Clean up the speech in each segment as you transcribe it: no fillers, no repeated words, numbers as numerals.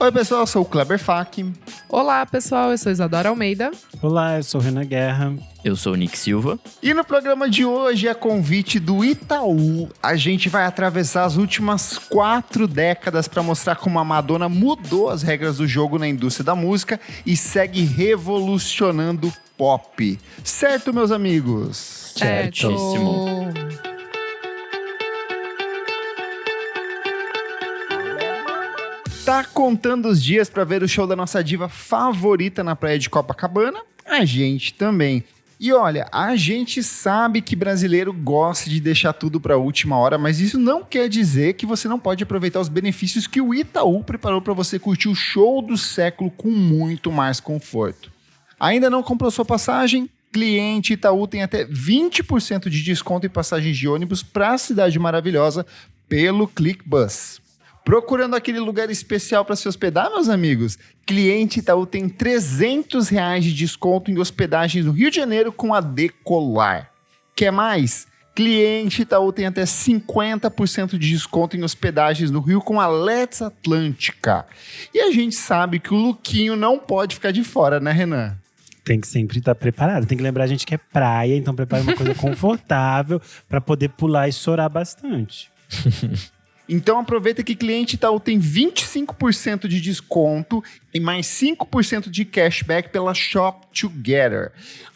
Oi pessoal, eu sou o Kleber Fak. Olá pessoal, eu sou Isadora Almeida. Olá, eu sou o Renan Guerra. Eu sou o Nick Silva. E no programa de hoje, a convite do Itaú, a gente vai atravessar as últimas 4 décadas para mostrar como a Madonna mudou as regras do jogo na indústria da música e segue revolucionando o pop. Certo, meus amigos? Certíssimo. Tá contando os dias para ver o show da nossa diva favorita na praia de Copacabana? A gente também. E olha, a gente sabe que brasileiro gosta de deixar tudo para a última hora, mas isso não quer dizer que você não pode aproveitar os benefícios que o Itaú preparou para você curtir o show do século com muito mais conforto. Ainda não comprou sua passagem? Cliente Itaú tem até 20% de desconto em passagens de ônibus para a Cidade Maravilhosa pelo ClickBus. Procurando aquele lugar especial para se hospedar, meus amigos? Cliente Itaú tem R$300 de desconto em hospedagens no Rio de Janeiro com a Decolar. Quer mais? Cliente Itaú tem até 50% de desconto em hospedagens no Rio com a Let's Atlântica. E a gente sabe que o Luquinho não pode ficar de fora, né, Renan? Tem que sempre estar preparado. Tem que lembrar a gente que é praia, então prepare uma coisa confortável para poder pular e chorar bastante. Então aproveita que cliente Itaú tem 25% de desconto e mais 5% de cashback pela Shop Together.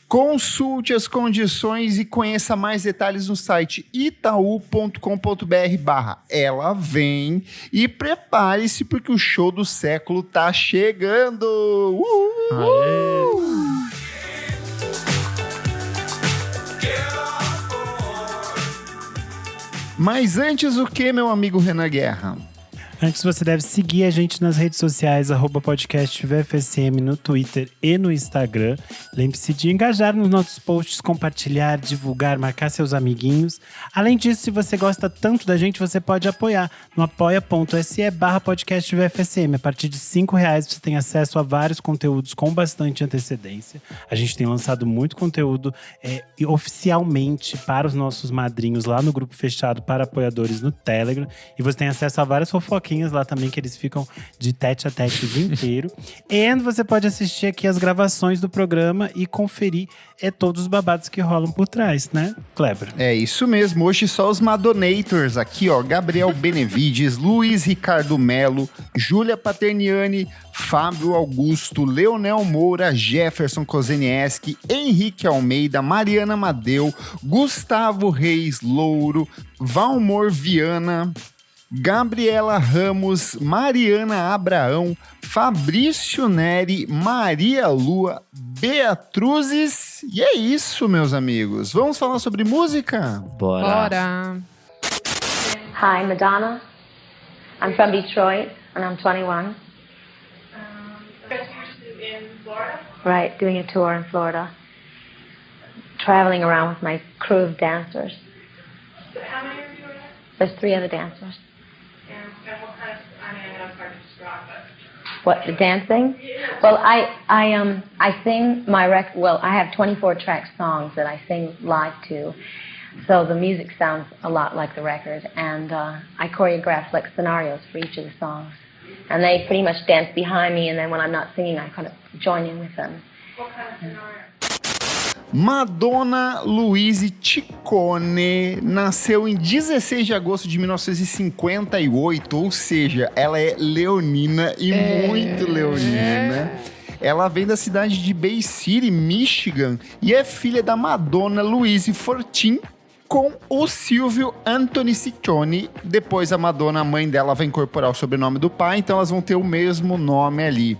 Consulte as condições e conheça mais detalhes no site itaú.com.br/ela vem e prepare-se porque o show do século tá chegando! Mas antes o que, meu amigo Renan Guerra? Antes você deve seguir a gente nas redes sociais, @podcastvfsm no Twitter e no Instagram. Lembre-se de engajar nos nossos posts, compartilhar, divulgar, marcar seus amiguinhos. Além disso, se você gosta tanto da gente, você pode apoiar no apoia.se/podcastvfsm. A partir de R$5 você tem acesso a vários conteúdos com bastante antecedência. A gente tem lançado muito conteúdo oficialmente para os nossos madrinhos lá no grupo fechado para apoiadores no Telegram. E você tem acesso a várias fofocas lá também, que eles ficam de tete a tete o dia inteiro. E você pode assistir aqui as gravações do programa e conferir todos os babados que rolam por trás, né, Kleber? É isso mesmo, hoje só os Madonators aqui, ó. Gabriel Benevides, Luiz Ricardo Melo, Júlia Paterniani, Fábio Augusto, Leonel Moura, Jefferson Kozenieski, Henrique Almeida, Mariana Madeu, Gustavo Reis Louro, Valmor Viana, Gabriela Ramos, Mariana Abraão, Fabrício Neri, Maria Lua, Beatruzes. E é isso, meus amigos. Vamos falar sobre música? Bora! Hi, Madonna. I'm from Detroit, and I'm 21. In Florida? Right, doing a tour in Florida. Traveling around with my crew of dancers. So how many of you are there? There's 3 other dancers. And what kind of, I mean, I know it's hard to describe, but... What, the dancing? Well, I sing my well, I have 24 track songs that I sing live to. So the music sounds a lot like the record. And I choreograph like scenarios for each of the songs. And they pretty much dance behind me, and then when I'm not singing, I kind of join in with them. What kind of scenario? Madonna Louise Ciccone nasceu em 16 de agosto de 1958, ou seja, ela é leonina e muito leonina. Ela vem da cidade de Bay City, Michigan, e é filha da Madonna Louise Fortin com o Silvio Anthony Ciccone. Depois a Madonna, a mãe dela, vai incorporar o sobrenome do pai, então elas vão ter o mesmo nome ali.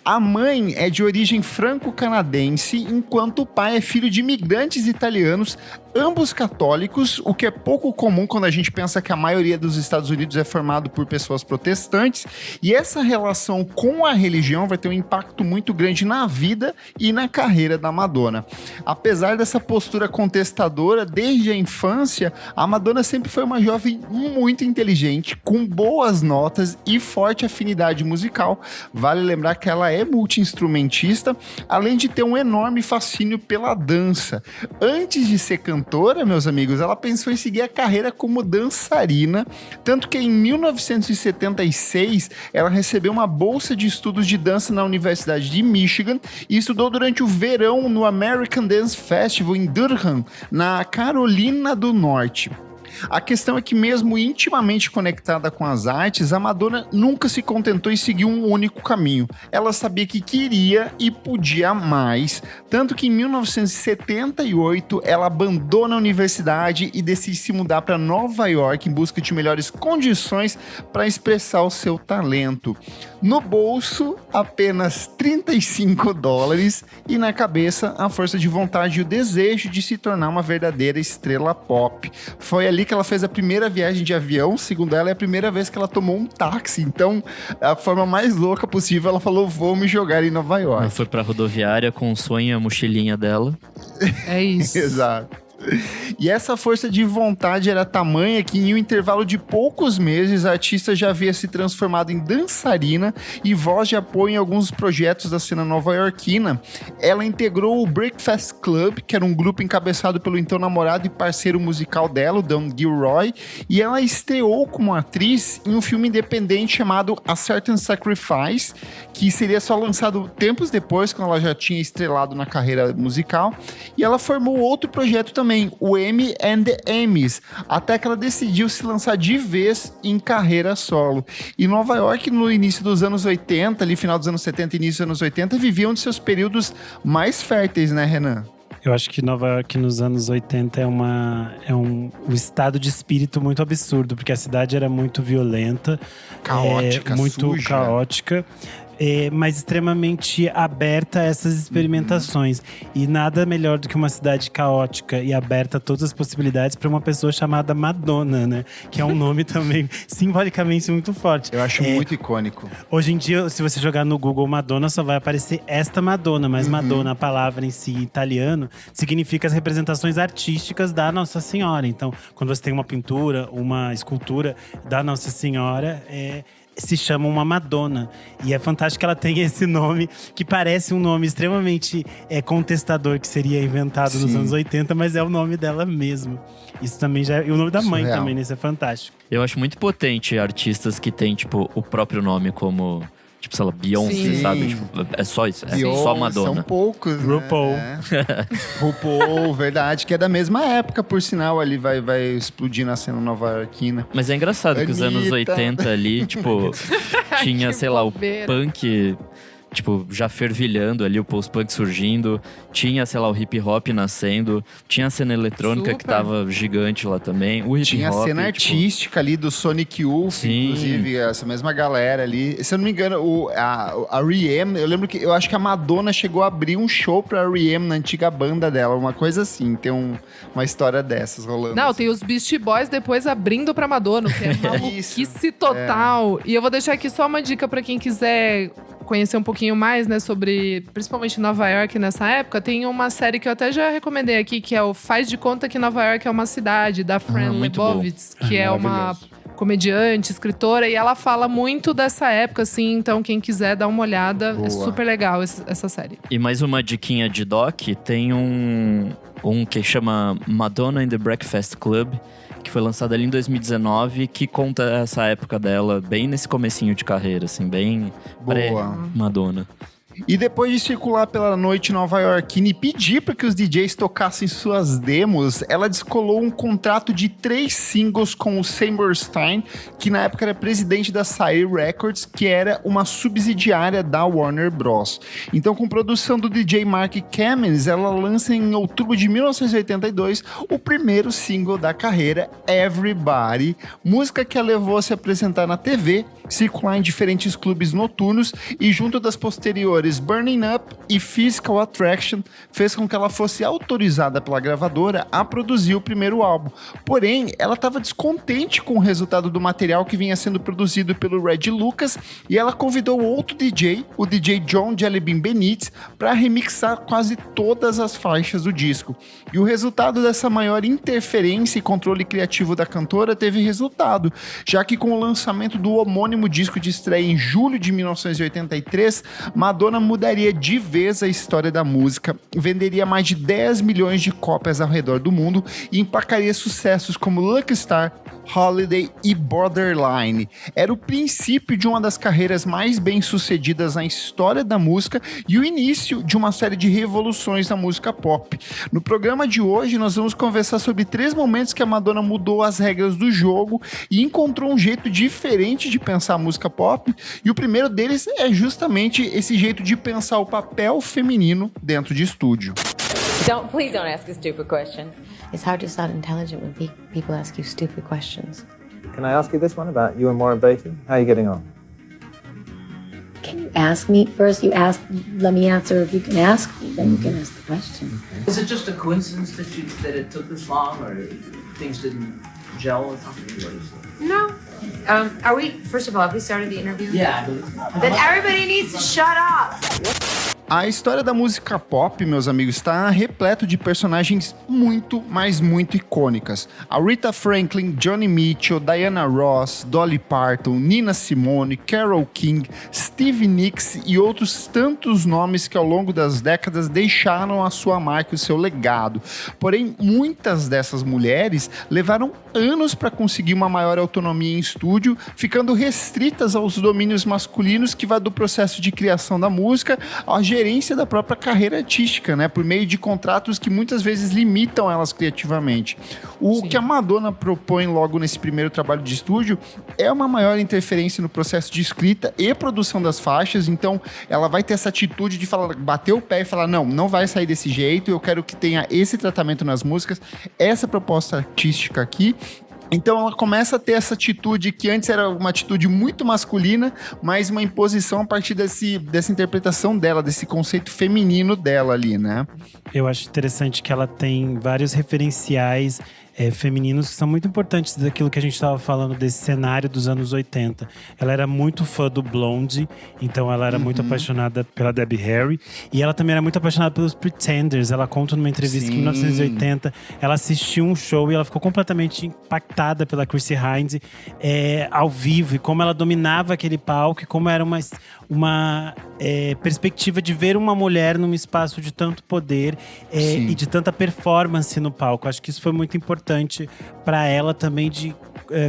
A mãe é de origem franco-canadense, enquanto o pai é filho de imigrantes italianos, ambos católicos, o que é pouco comum quando a gente pensa que a maioria dos Estados Unidos é formado por pessoas protestantes, e essa relação com a religião vai ter um impacto muito grande na vida e na carreira da Madonna. Apesar dessa postura contestadora, desde a infância infância, a Madonna sempre foi uma jovem muito inteligente, com boas notas e forte afinidade musical. Vale lembrar que ela é multi-instrumentista, além de ter um enorme fascínio pela dança. Antes de ser cantora, meus amigos, ela pensou em seguir a carreira como dançarina, tanto que em 1976 ela recebeu uma bolsa de estudos de dança na Universidade de Michigan e estudou durante o verão no American Dance Festival em Durham, na Carolina do Norte. A questão é que, mesmo intimamente conectada com as artes, a Madonna nunca se contentou em seguir um único caminho. Ela sabia que queria e podia mais, tanto que em 1978 ela abandona a universidade e decide se mudar para Nova York em busca de melhores condições para expressar o seu talento. No bolso, apenas $35 e na cabeça, a força de vontade e o desejo de se tornar uma verdadeira estrela pop. Foi ali que ela fez a primeira viagem de avião, segundo ela, é a primeira vez que ela tomou um táxi. Então, a forma mais louca possível, ela falou, vou me jogar em Nova York. Ela foi pra rodoviária com o sonho e a mochilinha dela. É isso. Exato. E essa força de vontade era tamanha que em um intervalo de poucos meses a artista já havia se transformado em dançarina e voz de apoio em alguns projetos da cena nova-iorquina. Ela integrou o Breakfast Club, que era um grupo encabeçado pelo então namorado e parceiro musical dela, o Don Gilroy, e ela estreou como atriz em um filme independente chamado A Certain Sacrifice, que seria só lançado tempos depois, quando ela já tinha estrelado na carreira musical, e ela formou outro projeto também, o M and the M's, até que ela decidiu se lançar de vez em carreira solo. E Nova York, no início dos anos 80, ali final dos anos 70 e início dos anos 80, vivia um de seus períodos mais férteis, né, Renan? Eu acho que Nova York nos anos 80 é um estado de espírito muito absurdo, porque a cidade era muito violenta, Caótica, muito suja. caótica. Mas extremamente aberta a essas experimentações. E nada melhor do que uma cidade caótica e aberta a todas as possibilidades para uma pessoa chamada Madonna, né? Que é um nome também simbolicamente muito forte. Eu acho muito icônico. Hoje em dia, se você jogar no Google Madonna, só vai aparecer esta Madonna. Mas Madonna, a palavra em si, em italiano, significa as representações artísticas da Nossa Senhora. Então, quando você tem uma pintura, uma escultura da Nossa Senhora, se chama uma Madonna. E é fantástico que ela tenha esse nome, que parece um nome extremamente contestador, que seria inventado nos anos 80, mas é o nome dela mesmo. Isso também já e o nome da mãe Surreal. também, né? Isso é fantástico. Eu acho muito potente artistas que têm, tipo, o próprio nome como… Tipo, sei lá, Beyoncé, Sim. sabe? Tipo, é só isso, é Beyoncé, só Madonna. São poucos, né? RuPaul. RuPaul, verdade, que é da mesma época, por sinal, ali vai explodir na cena nova-iorquina. Mas é engraçado que os anos Anitta. 80 ali, tipo, tinha, Que sei lá, o bobeira. punk… Tipo, já fervilhando ali, o post-punk surgindo. Tinha, sei lá, o hip-hop nascendo. Tinha a cena eletrônica que Super. tava gigante lá também. O hip-hop, Tinha a cena tipo, artística ali do Sonic Youth, Sim. inclusive, essa mesma galera ali. Se eu não me engano, a R.E.M., eu lembro que eu acho que a Madonna chegou a abrir um show pra R.E.M. na antiga banda dela, uma coisa assim, tem uma história dessas rolando. Não, assim. tem os Beastie Boys depois abrindo pra Madonna, que é maluquice total. E eu vou deixar aqui só uma dica pra quem quiser conhecer um pouquinho mais, né, sobre principalmente Nova York nessa época. Tem uma série que eu até já recomendei aqui, que é o Faz de Conta que Nova York é uma Cidade, da Fran muito Lebowitz, que é uma maravilhoso. comediante, escritora, e ela fala muito dessa época, assim, então quem quiser dar uma olhada, Boa. é super legal essa série. E mais uma diquinha de doc, tem um que chama Madonna in the Breakfast Club, que foi lançado ali em 2019, que conta essa época dela, bem nesse comecinho de carreira, assim, bem pré-Madonna. E depois de circular pela noite nova-iorquina e pedir para que os DJs tocassem suas demos, ela descolou um contrato de 3 singles com o Seymour Stein, que na época era presidente da Sire Records, que era uma subsidiária da Warner Bros. Então, com produção do DJ Mark Cummins, ela lança em outubro de 1982 o primeiro single da carreira, Everybody, música que a levou a se apresentar na TV circular em diferentes clubes noturnos e junto das posteriores Burning Up e Physical Attraction fez com que ela fosse autorizada pela gravadora a produzir o primeiro álbum. Porém, ela estava descontente com o resultado do material que vinha sendo produzido pelo Red Lucas e ela convidou outro DJ, o DJ John Jellybean Benitez, para remixar quase todas as faixas do disco. E o resultado dessa maior interferência e controle criativo da cantora teve resultado, já que com o lançamento do homônimo disco de estreia em julho de 1983, Madonna mudaria de vez a história da música, venderia mais de 10 milhões de cópias ao redor do mundo e emplacaria sucessos como Lucky Star, Holiday e Borderline. Era o princípio de uma das carreiras mais bem-sucedidas na história da música e o início de uma série de revoluções na música pop. No programa de hoje, nós vamos conversar sobre 3 momentos que a Madonna mudou as regras do jogo e encontrou um jeito diferente de pensar a música pop, e o primeiro deles é justamente esse jeito de pensar o papel feminino dentro de estúdio. Please don't ask a stupid question. It's hard to sound intelligent when people ask you stupid questions. Can I ask you this one about you and Warren Beatty? How are you getting on? Can you ask me first? Let me answer. If you can ask me, then you can ask the question. Is it just a coincidence that it took this long, or things didn't gel or something? No. First of all, have we started the interview? Yeah. Then everybody needs to shut up. A história da música pop, meus amigos, está repleto de personagens muito, mas muito icônicas. Aretha Franklin, Joni Mitchell, Diana Ross, Dolly Parton, Nina Simone, Carole King, Stevie Nicks e outros tantos nomes que ao longo das décadas deixaram a sua marca e o seu legado. Porém, muitas dessas mulheres levaram anos para conseguir uma maior autonomia em estúdio, ficando restritas aos domínios masculinos que vai do processo de criação da música à gerência da própria carreira artística, né? Por meio de contratos que muitas vezes limitam elas criativamente. O que a Madonna propõe logo nesse primeiro trabalho de estúdio é uma maior interferência no processo de escrita e produção das faixas, então ela vai ter essa atitude de falar, bater o pé e falar, não vai sair desse jeito, eu quero que tenha esse tratamento nas músicas, essa proposta artística aqui. Então ela começa a ter essa atitude que antes era uma atitude muito masculina, mas uma imposição a partir dessa interpretação dela, desse conceito feminino dela ali, né? Eu acho interessante que ela tem vários referenciais femininos que são muito importantes daquilo que a gente estava falando desse cenário dos anos 80. Ela era muito fã do Blondie, então ela era muito apaixonada pela Debbie Harry, e ela também era muito apaixonada pelos Pretenders. Ela conta numa entrevista que em 1980 ela assistiu um show e ela ficou completamente impactada pela Chrissie Hynde ao vivo, e como ela dominava aquele palco, e como era uma perspectiva de ver uma mulher num espaço de tanto poder e de tanta performance no palco. Acho que isso foi muito importante para ela também, de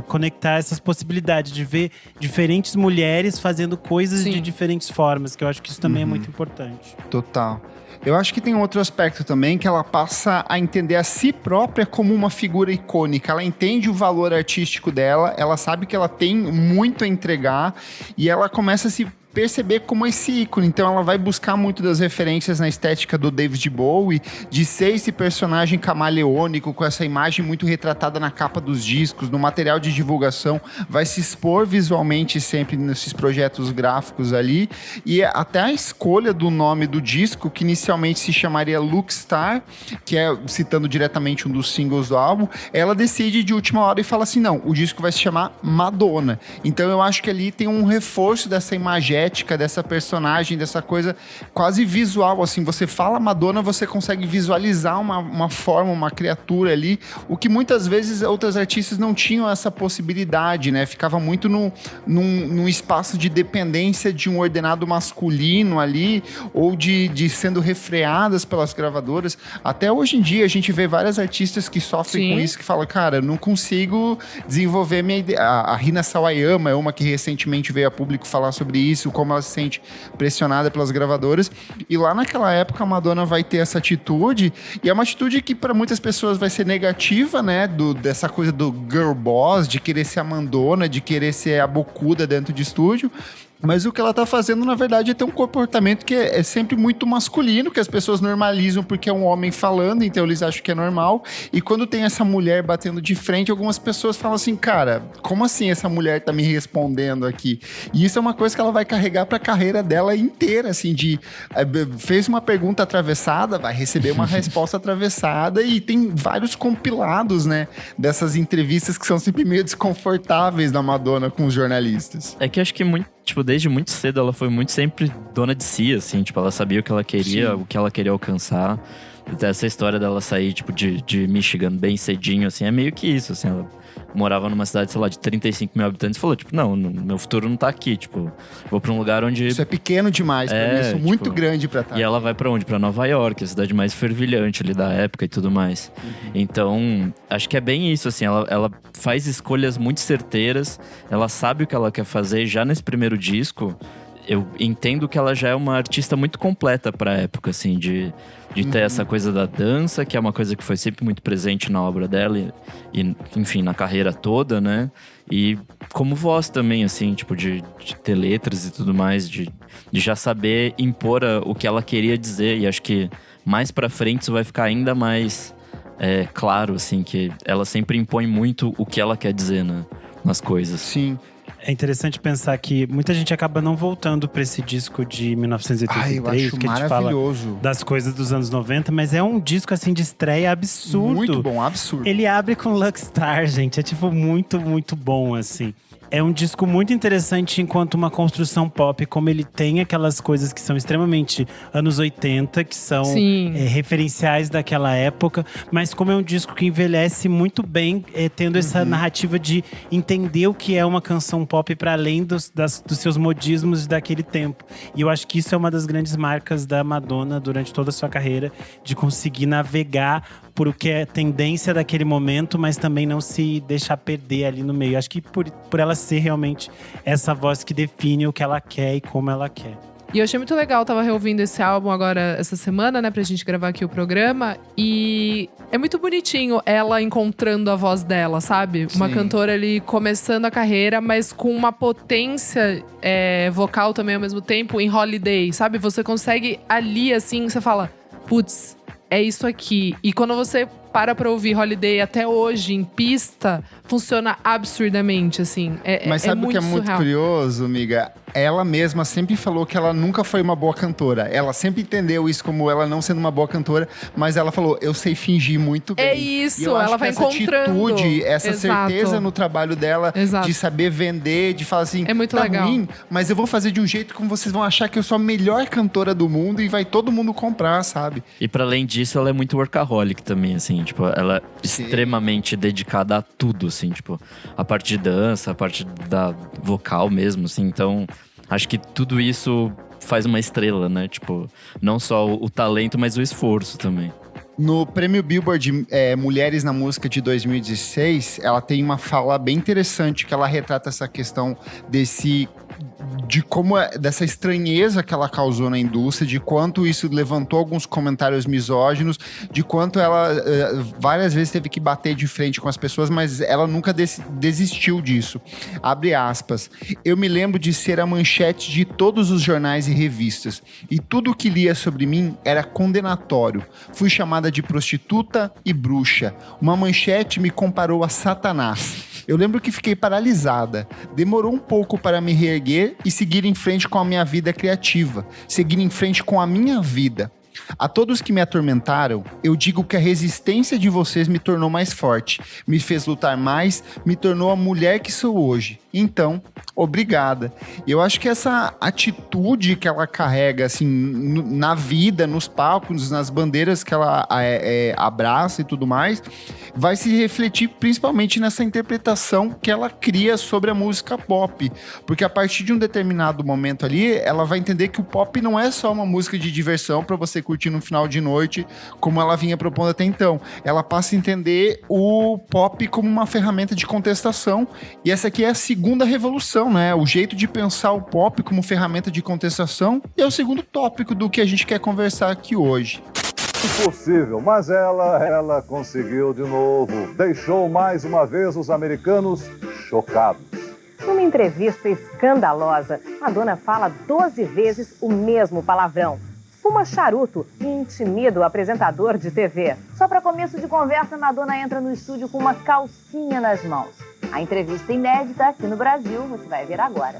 conectar essas possibilidades, de ver diferentes mulheres fazendo coisas de diferentes formas, que eu acho que isso também é muito importante. Total. Eu acho que tem outro aspecto também, que ela passa a entender a si própria como uma figura icônica. Ela entende o valor artístico dela, ela sabe que ela tem muito a entregar e ela começa a se perceber como esse ícone. Então ela vai buscar muito das referências na estética do David Bowie, de ser esse personagem camaleônico, com essa imagem muito retratada na capa dos discos, no material de divulgação, vai se expor visualmente sempre nesses projetos gráficos ali, e até a escolha do nome do disco, que inicialmente se chamaria Lucky Star, que é citando diretamente um dos singles do álbum, ela decide de última hora e fala assim, não, o disco vai se chamar Madonna. Então eu acho que ali tem um reforço dessa imagética, dessa personagem, dessa coisa quase visual, assim, você fala Madonna, você consegue visualizar uma forma, uma criatura ali, o que muitas vezes outras artistas não tinham essa possibilidade, né? Ficava muito num espaço de dependência de um ordenado masculino ali, ou de sendo refreadas pelas gravadoras. Até hoje em dia a gente vê várias artistas que sofrem com isso, que falam, cara, eu não consigo desenvolver minha ideia. A Rina Sawayama é uma que recentemente veio a público falar sobre isso, como ela se sente pressionada pelas gravadoras, e lá naquela época a Madonna vai ter essa atitude, e é uma atitude que para muitas pessoas vai ser negativa, né, dessa coisa do girl boss, de querer ser a mandona, de querer ser a bocuda dentro de estúdio, Mas o que ela tá fazendo, na verdade, é ter um comportamento que é sempre muito masculino, que as pessoas normalizam porque é um homem falando, então eles acham que é normal. E quando tem essa mulher batendo de frente, algumas pessoas falam assim, cara, como assim essa mulher tá me respondendo aqui? E isso é uma coisa que ela vai carregar pra carreira dela inteira, assim, fez uma pergunta atravessada, vai receber uma resposta atravessada, e tem vários compilados, né, dessas entrevistas que são sempre meio desconfortáveis da Madonna com os jornalistas. É que eu acho que desde muito cedo ela foi muito sempre dona de si, assim, tipo, ela sabia o que ela queria, Sim. o que ela queria alcançar. Essa história dela sair, tipo, de Michigan bem cedinho, assim, é meio que isso, assim, ela morava numa cidade, sei lá, de 35 mil habitantes e falou, tipo, não, meu futuro não tá aqui, tipo, vou pra um lugar onde... Isso é pequeno demais pra mim, isso é muito grande pra estar. E ela vai pra onde? Pra Nova York, a cidade mais fervilhante ali da época e tudo mais. Então, acho que é bem isso, assim, ela faz escolhas muito certeiras, ela sabe o que ela quer fazer já nesse primeiro disco. Eu entendo que ela já é uma artista muito completa pra época, assim, de ter essa coisa da dança, que é uma coisa que foi sempre muito presente na obra dela e enfim, na carreira toda, né? E como voz também, assim, tipo, de ter letras e tudo mais, de já saber impor o que ela queria dizer. E acho que mais pra frente isso vai ficar ainda mais claro, assim, que ela sempre impõe muito o que ela quer dizer, né? Nas coisas. Sim. É interessante pensar que muita gente acaba não voltando pra esse disco de 1983, eu acho que a gente fala das coisas dos anos 90, mas é um disco assim de estreia absurdo. Muito bom, absurdo. Ele abre com Lucky Star, gente, é tipo muito, muito bom, assim. É um disco muito interessante enquanto uma construção pop, como ele tem aquelas coisas que são extremamente anos 80, que são referenciais daquela época, mas como é um disco que envelhece muito bem, tendo essa narrativa de entender o que é uma canção pop para além dos seus modismos daquele tempo. E eu acho que isso é uma das grandes marcas da Madonna durante toda a sua carreira, de conseguir navegar por o que é tendência daquele momento, mas também não se deixar perder ali no meio. Acho que por ela ser realmente essa voz que define o que ela quer e como ela quer. E eu achei muito legal, tava reouvindo esse álbum agora, essa semana, né, pra gente gravar aqui o programa. E é muito bonitinho ela encontrando a voz dela, sabe? Uma cantora ali começando a carreira, mas com uma potência vocal também ao mesmo tempo em Holiday, sabe? Você consegue ali, assim, você fala, putz, é isso aqui. E quando você para pra ouvir Holiday até hoje, em pista, funciona absurdamente, assim. Mas sabe o que é muito surreal. curioso, amiga? Ela mesma sempre falou que ela nunca foi uma boa cantora. Ela sempre entendeu isso como ela não sendo uma boa cantora, mas ela falou, eu sei fingir muito bem. É isso, e eu acho ela vai essa encontrando. atitude, essa certeza no trabalho dela, Exato. de saber vender, de falar assim, é muito tá legal. ruim, mas eu vou fazer de um jeito como vocês vão achar que eu sou a melhor cantora do mundo e vai todo mundo comprar, sabe? E pra além disso, ela é muito workaholic também, assim, tipo, ela é extremamente dedicada a tudo, assim, tipo, a parte de dança, a parte da vocal mesmo, assim, então acho que tudo isso faz uma estrela, né? Tipo, não só o talento, mas o esforço também. No Prêmio Billboard Mulheres na Música de 2016, ela tem uma fala bem interessante que ela retrata essa questão dessa estranheza que ela causou na indústria, de quanto isso levantou alguns comentários misóginos, de quanto ela várias vezes teve que bater de frente com as pessoas, mas ela nunca desistiu disso. Abre aspas. Eu me lembro de ser a manchete de todos os jornais e revistas, e tudo o que lia sobre mim era condenatório. Fui chamada de prostituta e bruxa. Uma manchete me comparou a Satanás. Eu lembro que fiquei paralisada. Demorou um pouco para me reerguer e seguir em frente com a minha vida criativa. Seguir em frente com a minha vida. A todos que me atormentaram, eu digo que a resistência de vocês me tornou mais forte, me fez lutar mais, me tornou a mulher que sou hoje. Então, obrigada. Eu acho que essa atitude que ela carrega, assim, na vida, nos palcos, nas bandeiras que ela abraça e tudo mais, vai se refletir principalmente nessa interpretação que ela cria sobre a música pop. Porque a partir de um determinado momento ali, ela vai entender que o pop não é só uma música de diversão para você curtir no final de noite, como ela vinha propondo até então. Ela passa a entender o pop como uma ferramenta de contestação, e essa aqui é a segunda revolução, né? O jeito de pensar o pop como ferramenta de contestação, e é o segundo tópico do que a gente quer conversar aqui hoje. Impossível, mas ela conseguiu de novo. Deixou mais uma vez os americanos chocados. Numa entrevista escandalosa, Madonna fala 12 vezes o mesmo palavrão. Fuma charuto e intimida o apresentador de TV. Só para começo de conversa, Madonna entra no estúdio com uma calcinha nas mãos. A entrevista inédita aqui no Brasil, você vai ver agora.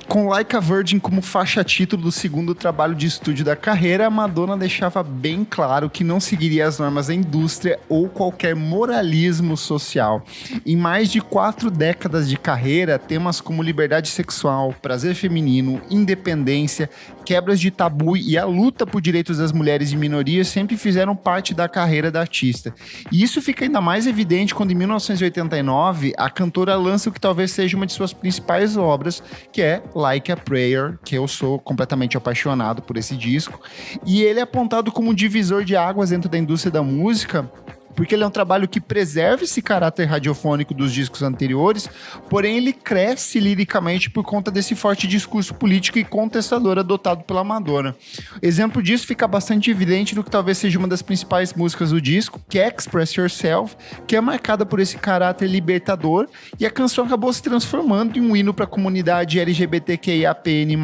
Com Like a Virgin como faixa título do segundo trabalho de estúdio da carreira, a Madonna deixava bem claro que não seguiria as normas da indústria ou qualquer moralismo social. Em mais de 4 décadas de carreira, temas como liberdade sexual, prazer feminino, independência, quebras de tabu e a luta por direitos das mulheres e minorias sempre fizeram parte da carreira da artista. E isso fica ainda mais evidente quando, em 1989, a cantora lança o que talvez seja uma de suas principais obras, que é Like a Prayer, que eu sou completamente apaixonado por esse disco. E ele é apontado como um divisor de águas dentro da indústria da música, porque ele é um trabalho que preserva esse caráter radiofônico dos discos anteriores, porém ele cresce liricamente por conta desse forte discurso político e contestador adotado pela Madonna. Exemplo disso fica bastante evidente no que talvez seja uma das principais músicas do disco, que é Express Yourself, que é marcada por esse caráter libertador, e a canção acabou se transformando em um hino para a comunidade LGBTQIAPN+,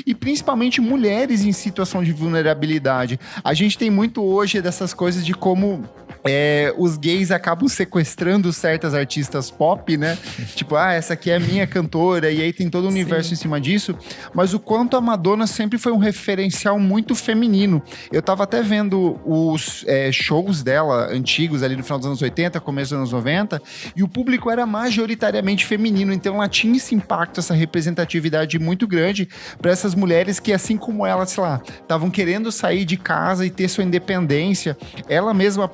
e principalmente mulheres em situação de vulnerabilidade. A gente tem muito hoje dessas coisas de como os gays acabam sequestrando certas artistas pop, né? Tipo, essa aqui é a minha cantora, e aí tem todo o universo em cima disso. Mas o quanto a Madonna sempre foi um referencial muito feminino. Eu tava até vendo os shows dela antigos, ali no final dos anos 80, começo dos anos 90, e o público era majoritariamente feminino, então ela tinha esse impacto, essa representatividade muito grande para essas mulheres que, assim como ela, sei lá, estavam querendo sair de casa e ter sua independência. Ela mesma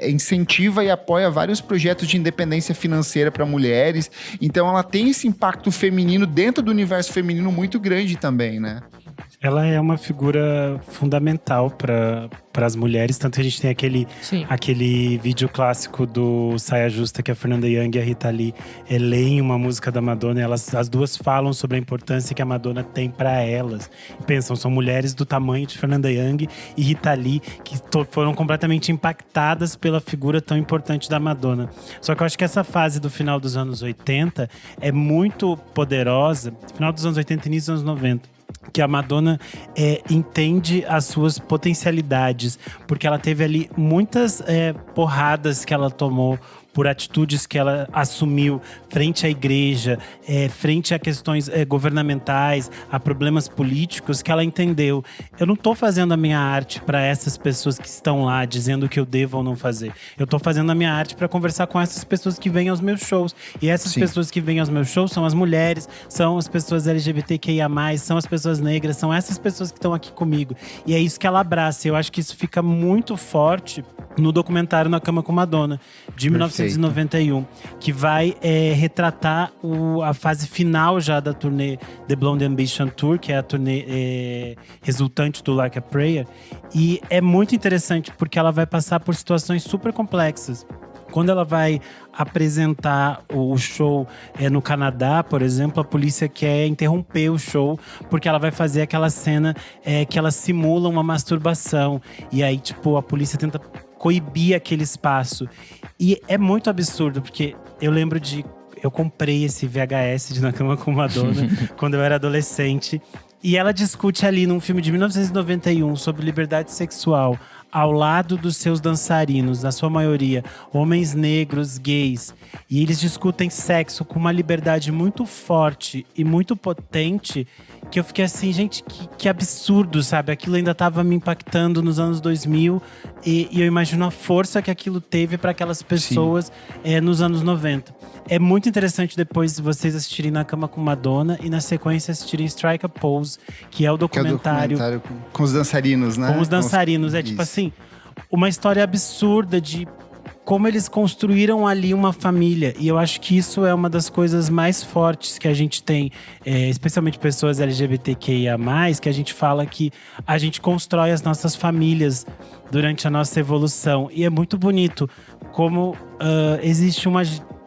incentiva e apoia vários projetos de independência financeira para mulheres. Então ela tem esse impacto feminino dentro do universo feminino muito grande também, né? Ela é uma figura fundamental para as mulheres, tanto que a gente tem aquele vídeo clássico do Saia Justa, que a Fernanda Young e a Rita Lee leem uma música da Madonna, e as duas falam sobre a importância que a Madonna tem para elas. Pensam, são mulheres do tamanho de Fernanda Young e Rita Lee, que foram completamente impactadas pela figura tão importante da Madonna. Só que eu acho que essa fase do final dos anos 80 é muito poderosa, final dos anos 80 e início dos anos 90. Que a Madonna entende as suas potencialidades, porque ela teve ali muitas porradas que ela tomou por atitudes que ela assumiu frente à igreja, frente a questões governamentais, a problemas políticos, que ela entendeu. Eu não estou fazendo a minha arte para essas pessoas que estão lá dizendo o que eu devo ou não fazer. Eu estou fazendo a minha arte para conversar com essas pessoas que vêm aos meus shows. E essas pessoas que vêm aos meus shows são as mulheres, são as pessoas LGBTQIA+, são as pessoas negras, são essas pessoas que estão aqui comigo. E é isso que ela abraça. Eu acho que isso fica muito forte no documentário Na Cama com Madonna, de 1991, que vai retratar a fase final já da turnê The Blonde Ambition Tour, que é a turnê resultante do Like a Prayer. E é muito interessante porque ela vai passar por situações super complexas. Quando ela vai apresentar o show no Canadá, por exemplo, a polícia quer interromper o show porque ela vai fazer aquela cena que ela simula uma masturbação. E aí, tipo, a polícia tenta coibir aquele espaço. E é muito absurdo, porque eu lembro eu comprei esse VHS de Na Cama com Madonna quando eu era adolescente. E ela discute ali num filme de 1991 sobre liberdade sexual, ao lado dos seus dançarinos, na sua maioria, homens negros, gays. E eles discutem sexo com uma liberdade muito forte e muito potente, que eu fiquei assim, gente, que absurdo, sabe? Aquilo ainda estava me impactando nos anos 2000 e eu imagino a força que aquilo teve para aquelas pessoas nos anos 90. É muito interessante depois vocês assistirem Na Cama com Madonna e na sequência assistirem Strike a Pose, que é o documentário com os dançarinos, né? Com os dançarinos. Tipo assim, uma história absurda de como eles construíram ali uma família. E eu acho que isso é uma das coisas mais fortes que a gente tem, especialmente pessoas LGBTQIA+, que a gente fala que a gente constrói as nossas famílias durante a nossa evolução. E é muito bonito como existe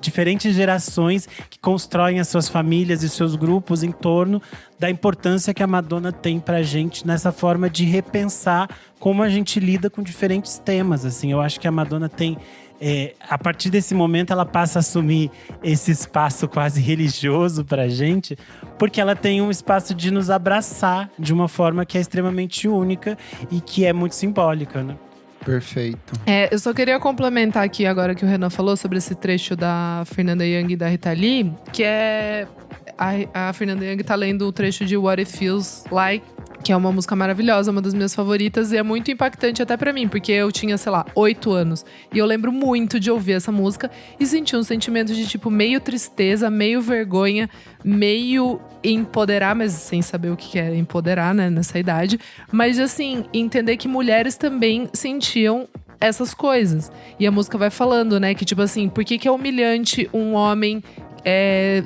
diferentes gerações que constroem as suas famílias e seus grupos em torno da importância que a Madonna tem pra gente nessa forma de repensar como a gente lida com diferentes temas, assim. Eu acho que a Madonna tem… a partir desse momento, ela passa a assumir esse espaço quase religioso pra gente, porque ela tem um espaço de nos abraçar de uma forma que é extremamente única e que é muito simbólica, né? Perfeito. Eu só queria complementar aqui agora que o Renan falou sobre esse trecho da Fernanda Young e da Rita Lee, que é… A Fernanda Young tá lendo o trecho de What It Feels Like, que é uma música maravilhosa, uma das minhas favoritas, e é muito impactante até pra mim, porque eu tinha, 8 anos. E eu lembro muito de ouvir essa música e sentir um sentimento de, meio tristeza, meio vergonha, meio empoderar, mas sem saber o que é empoderar, né, nessa idade. Mas, assim, entender que mulheres também sentiam essas coisas. E a música vai falando, né, que, por que é humilhante um homem…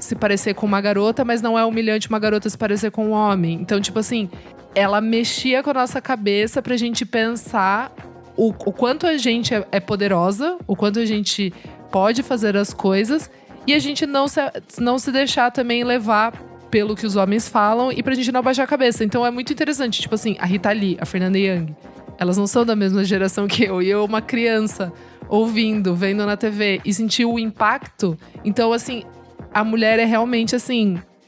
se parecer com uma garota, mas não é humilhante uma garota se parecer com um homem. Então, ela mexia com a nossa cabeça pra gente pensar o quanto a gente é poderosa, o quanto a gente pode fazer as coisas, e a gente não se deixar também levar pelo que os homens falam, e pra gente não abaixar a cabeça. Então é muito interessante, a Rita Lee, a Fernanda Young, elas não são da mesma geração que eu, e eu, uma criança, ouvindo, vendo na TV, e sentir o impacto. Então, a mulher é realmente,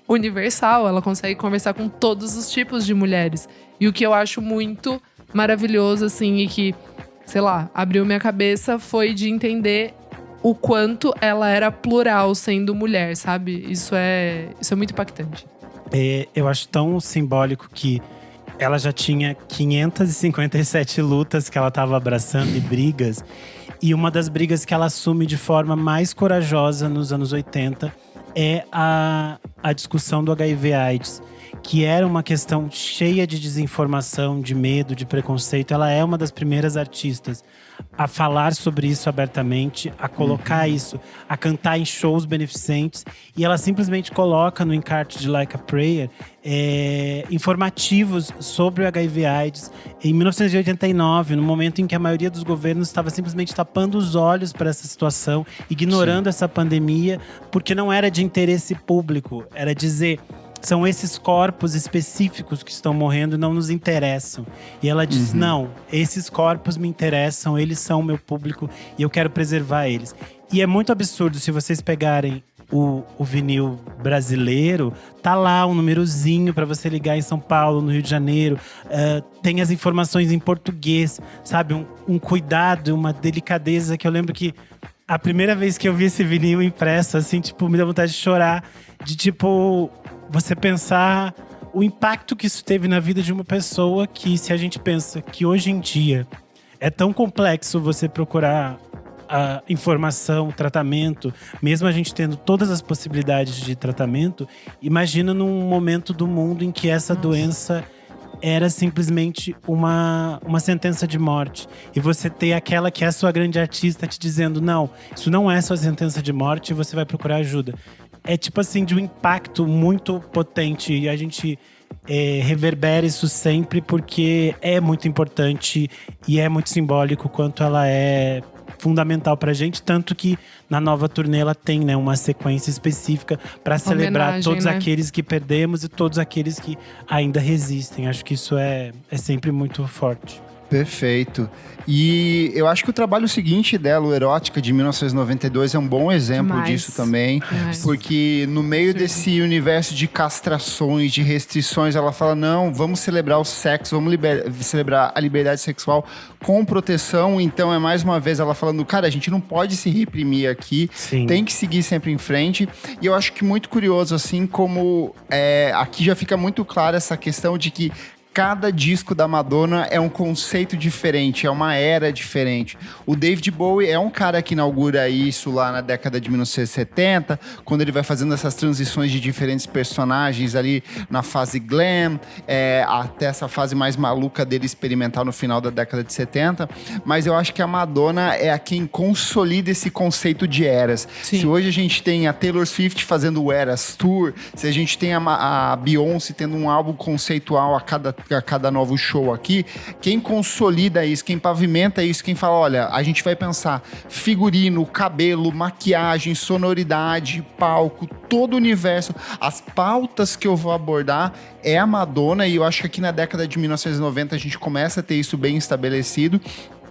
universal. Ela consegue conversar com todos os tipos de mulheres. E o que eu acho muito maravilhoso, e que, abriu minha cabeça, foi de entender o quanto ela era plural sendo mulher, sabe? Isso é muito impactante. Eu acho tão simbólico que ela já tinha 557 lutas que ela estava abraçando e brigas. E uma das brigas que ela assume de forma mais corajosa nos anos 80 é a discussão do HIV/AIDS, que era uma questão cheia de desinformação, de medo, de preconceito. Ela é uma das primeiras artistas a falar sobre isso abertamente, a colocar isso, a cantar em shows beneficentes. E ela simplesmente coloca no encarte de Like a Prayer informativos sobre o HIV/AIDS em 1989, no momento em que a maioria dos governos estava simplesmente tapando os olhos para essa situação, ignorando essa pandemia, porque não era de interesse público, era dizer… São esses corpos específicos que estão morrendo e não nos interessam. E ela diz, não, esses corpos me interessam, eles são o meu público e eu quero preservar eles. E é muito absurdo, se vocês pegarem o vinil brasileiro, tá lá um númerozinho para você ligar em São Paulo, no Rio de Janeiro. Tem as informações em português, sabe? Um cuidado, uma delicadeza que eu lembro que a primeira vez que eu vi esse vinil impresso, me dá vontade de chorar. De você pensar o impacto que isso teve na vida de uma pessoa, que se a gente pensa que hoje em dia é tão complexo você procurar a informação, o tratamento, mesmo a gente tendo todas as possibilidades de tratamento, imagina num momento do mundo em que essa doença era simplesmente uma sentença de morte. E você ter aquela que é a sua grande artista te dizendo, não, isso não é sua sentença de morte e você vai procurar ajuda. É de um impacto muito potente, e a gente reverbera isso sempre porque é muito importante e é muito simbólico quanto ela é fundamental pra gente, tanto que na nova turnê ela tem, né, uma sequência específica para celebrar todos aqueles que perdemos e todos aqueles que ainda resistem. Acho que isso é sempre muito forte. Perfeito. E eu acho que o trabalho seguinte dela, o Erótica, de 1992, é um bom exemplo disso também. Porque no meio desse universo de castrações, de restrições, ela fala, não, vamos celebrar o sexo, vamos celebrar a liberdade sexual com proteção. Então é mais uma vez ela falando, cara, a gente não pode se reprimir aqui, tem que seguir sempre em frente. E eu acho que muito curioso, como aqui já fica muito clara essa questão de que cada disco da Madonna é um conceito diferente, é uma era diferente. O David Bowie é um cara que inaugura isso lá na década de 1970, quando ele vai fazendo essas transições de diferentes personagens ali na fase glam, até essa fase mais maluca dele experimental no final da década de 70. Mas eu acho que a Madonna é a quem consolida esse conceito de eras. Sim. Se hoje a gente tem a Taylor Swift fazendo o Eras Tour, se a gente tem a Beyoncé tendo um álbum conceitual a cada a cada novo show aqui, quem consolida isso, quem pavimenta isso, quem fala, olha, a gente vai pensar figurino, cabelo, maquiagem, sonoridade, palco, todo o universo, as pautas que eu vou abordar é a Madonna, e eu acho que aqui na década de 1990 a gente começa a ter isso bem estabelecido,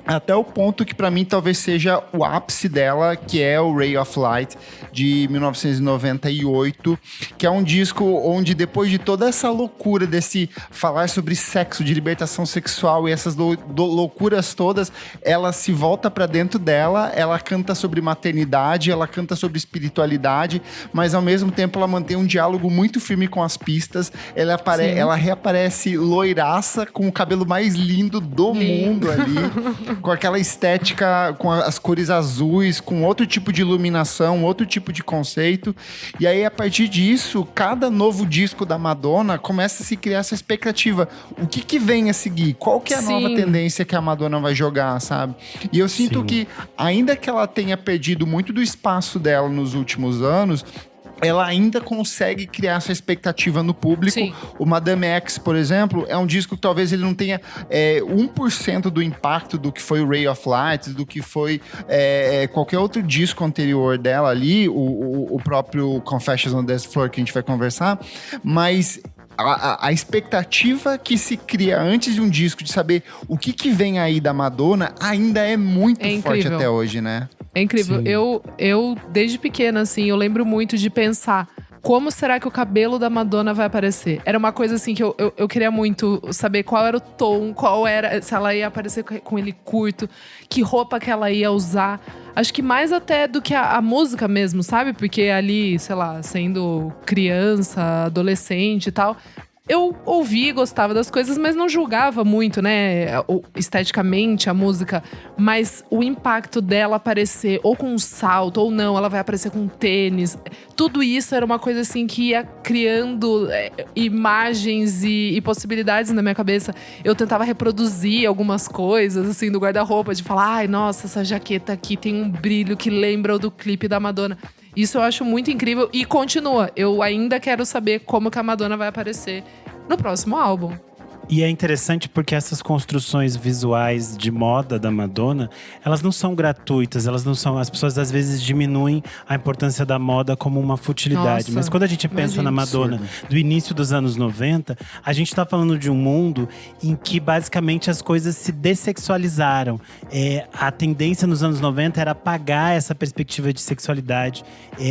até o ponto que pra mim talvez seja o ápice dela, que é o Ray of Light de 1998, que é um disco onde depois de toda essa loucura desse falar sobre sexo, de libertação sexual e essas loucuras todas, ela se volta pra dentro dela, ela canta sobre maternidade, ela canta sobre espiritualidade, mas ao mesmo tempo ela mantém um diálogo muito firme com as pistas, ela reaparece loiraça, com o cabelo mais lindo do mundo ali, com aquela estética, com as cores azuis, com outro tipo de iluminação, outro tipo de conceito. E aí, a partir disso, cada novo disco da Madonna começa a se criar essa expectativa. O que vem a seguir? Qual que é a nova tendência que a Madonna vai jogar, sabe? E eu sinto que, ainda que ela tenha perdido muito do espaço dela nos últimos anos, ela ainda consegue criar essa expectativa no público. Sim. O Madame X, por exemplo, é um disco que talvez ele não tenha 1% do impacto do que foi o Ray of Light, do que foi qualquer outro disco anterior dela ali, o próprio Confessions on the Dance Floor, que a gente vai conversar, mas a expectativa que se cria antes de um disco, de saber o que vem aí da Madonna, ainda é muito forte até hoje, né? É incrível. Eu, desde pequena, assim, eu lembro muito de pensar como será que o cabelo da Madonna vai aparecer? Era uma coisa assim que eu queria muito saber qual era o tom, qual era, se ela ia aparecer com ele curto, que roupa que ela ia usar. Acho que mais até do que a música mesmo, sabe? Porque ali, sei lá, sendo criança, adolescente e tal, eu ouvia e gostava das coisas, mas não julgava muito, né, esteticamente a música. Mas o impacto dela aparecer ou com um salto ou não, ela vai aparecer com um tênis. Tudo isso era uma coisa assim que ia criando imagens e possibilidades na minha cabeça. Eu tentava reproduzir algumas coisas, assim, do guarda-roupa. De falar, ai, nossa, essa jaqueta aqui tem um brilho que lembra o do clipe da Madonna. Isso eu acho muito incrível e continua. Eu ainda quero saber como que a Madonna vai aparecer no próximo álbum. E é interessante porque essas construções visuais de moda da Madonna, elas não são gratuitas, elas não são… As pessoas às vezes diminuem a importância da moda como uma futilidade. Mas quando a gente pensa na Madonna do início dos anos 90, a gente tá falando de um mundo em que basicamente as coisas se dessexualizaram. A tendência nos anos 90 era apagar essa perspectiva de sexualidade,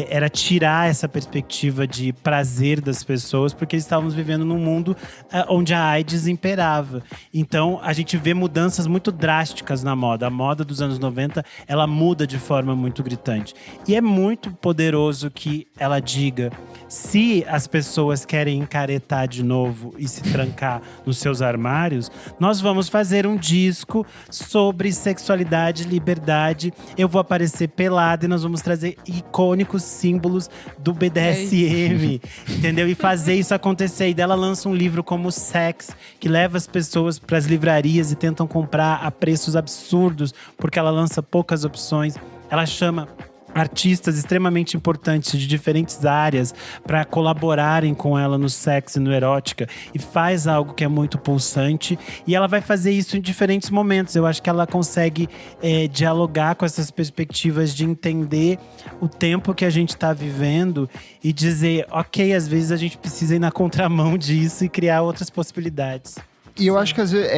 era tirar essa perspectiva de prazer das pessoas, porque estávamos vivendo num mundo onde a AIDS imperava. Então, a gente vê mudanças muito drásticas na moda. A moda dos anos 90, ela muda de forma muito gritante. E é muito poderoso que ela diga: se as pessoas querem encaretar de novo e se trancar nos seus armários, nós vamos fazer um disco sobre sexualidade, liberdade. Eu vou aparecer pelada e nós vamos trazer icônicos símbolos do BDSM, entendeu? E fazer isso acontecer. E dela lança um livro como Sex, que leva as pessoas para as livrarias e tentam comprar a preços absurdos, porque ela lança poucas opções. Ela chama artistas extremamente importantes de diferentes áreas para colaborarem com ela no sexo e no erótica, e faz algo que é muito pulsante, e ela vai fazer isso em diferentes momentos. Eu acho que ela consegue dialogar com essas perspectivas de entender o tempo que a gente está vivendo e dizer, ok, às vezes a gente precisa ir na contramão disso e criar outras possibilidades. E eu acho que às vezes,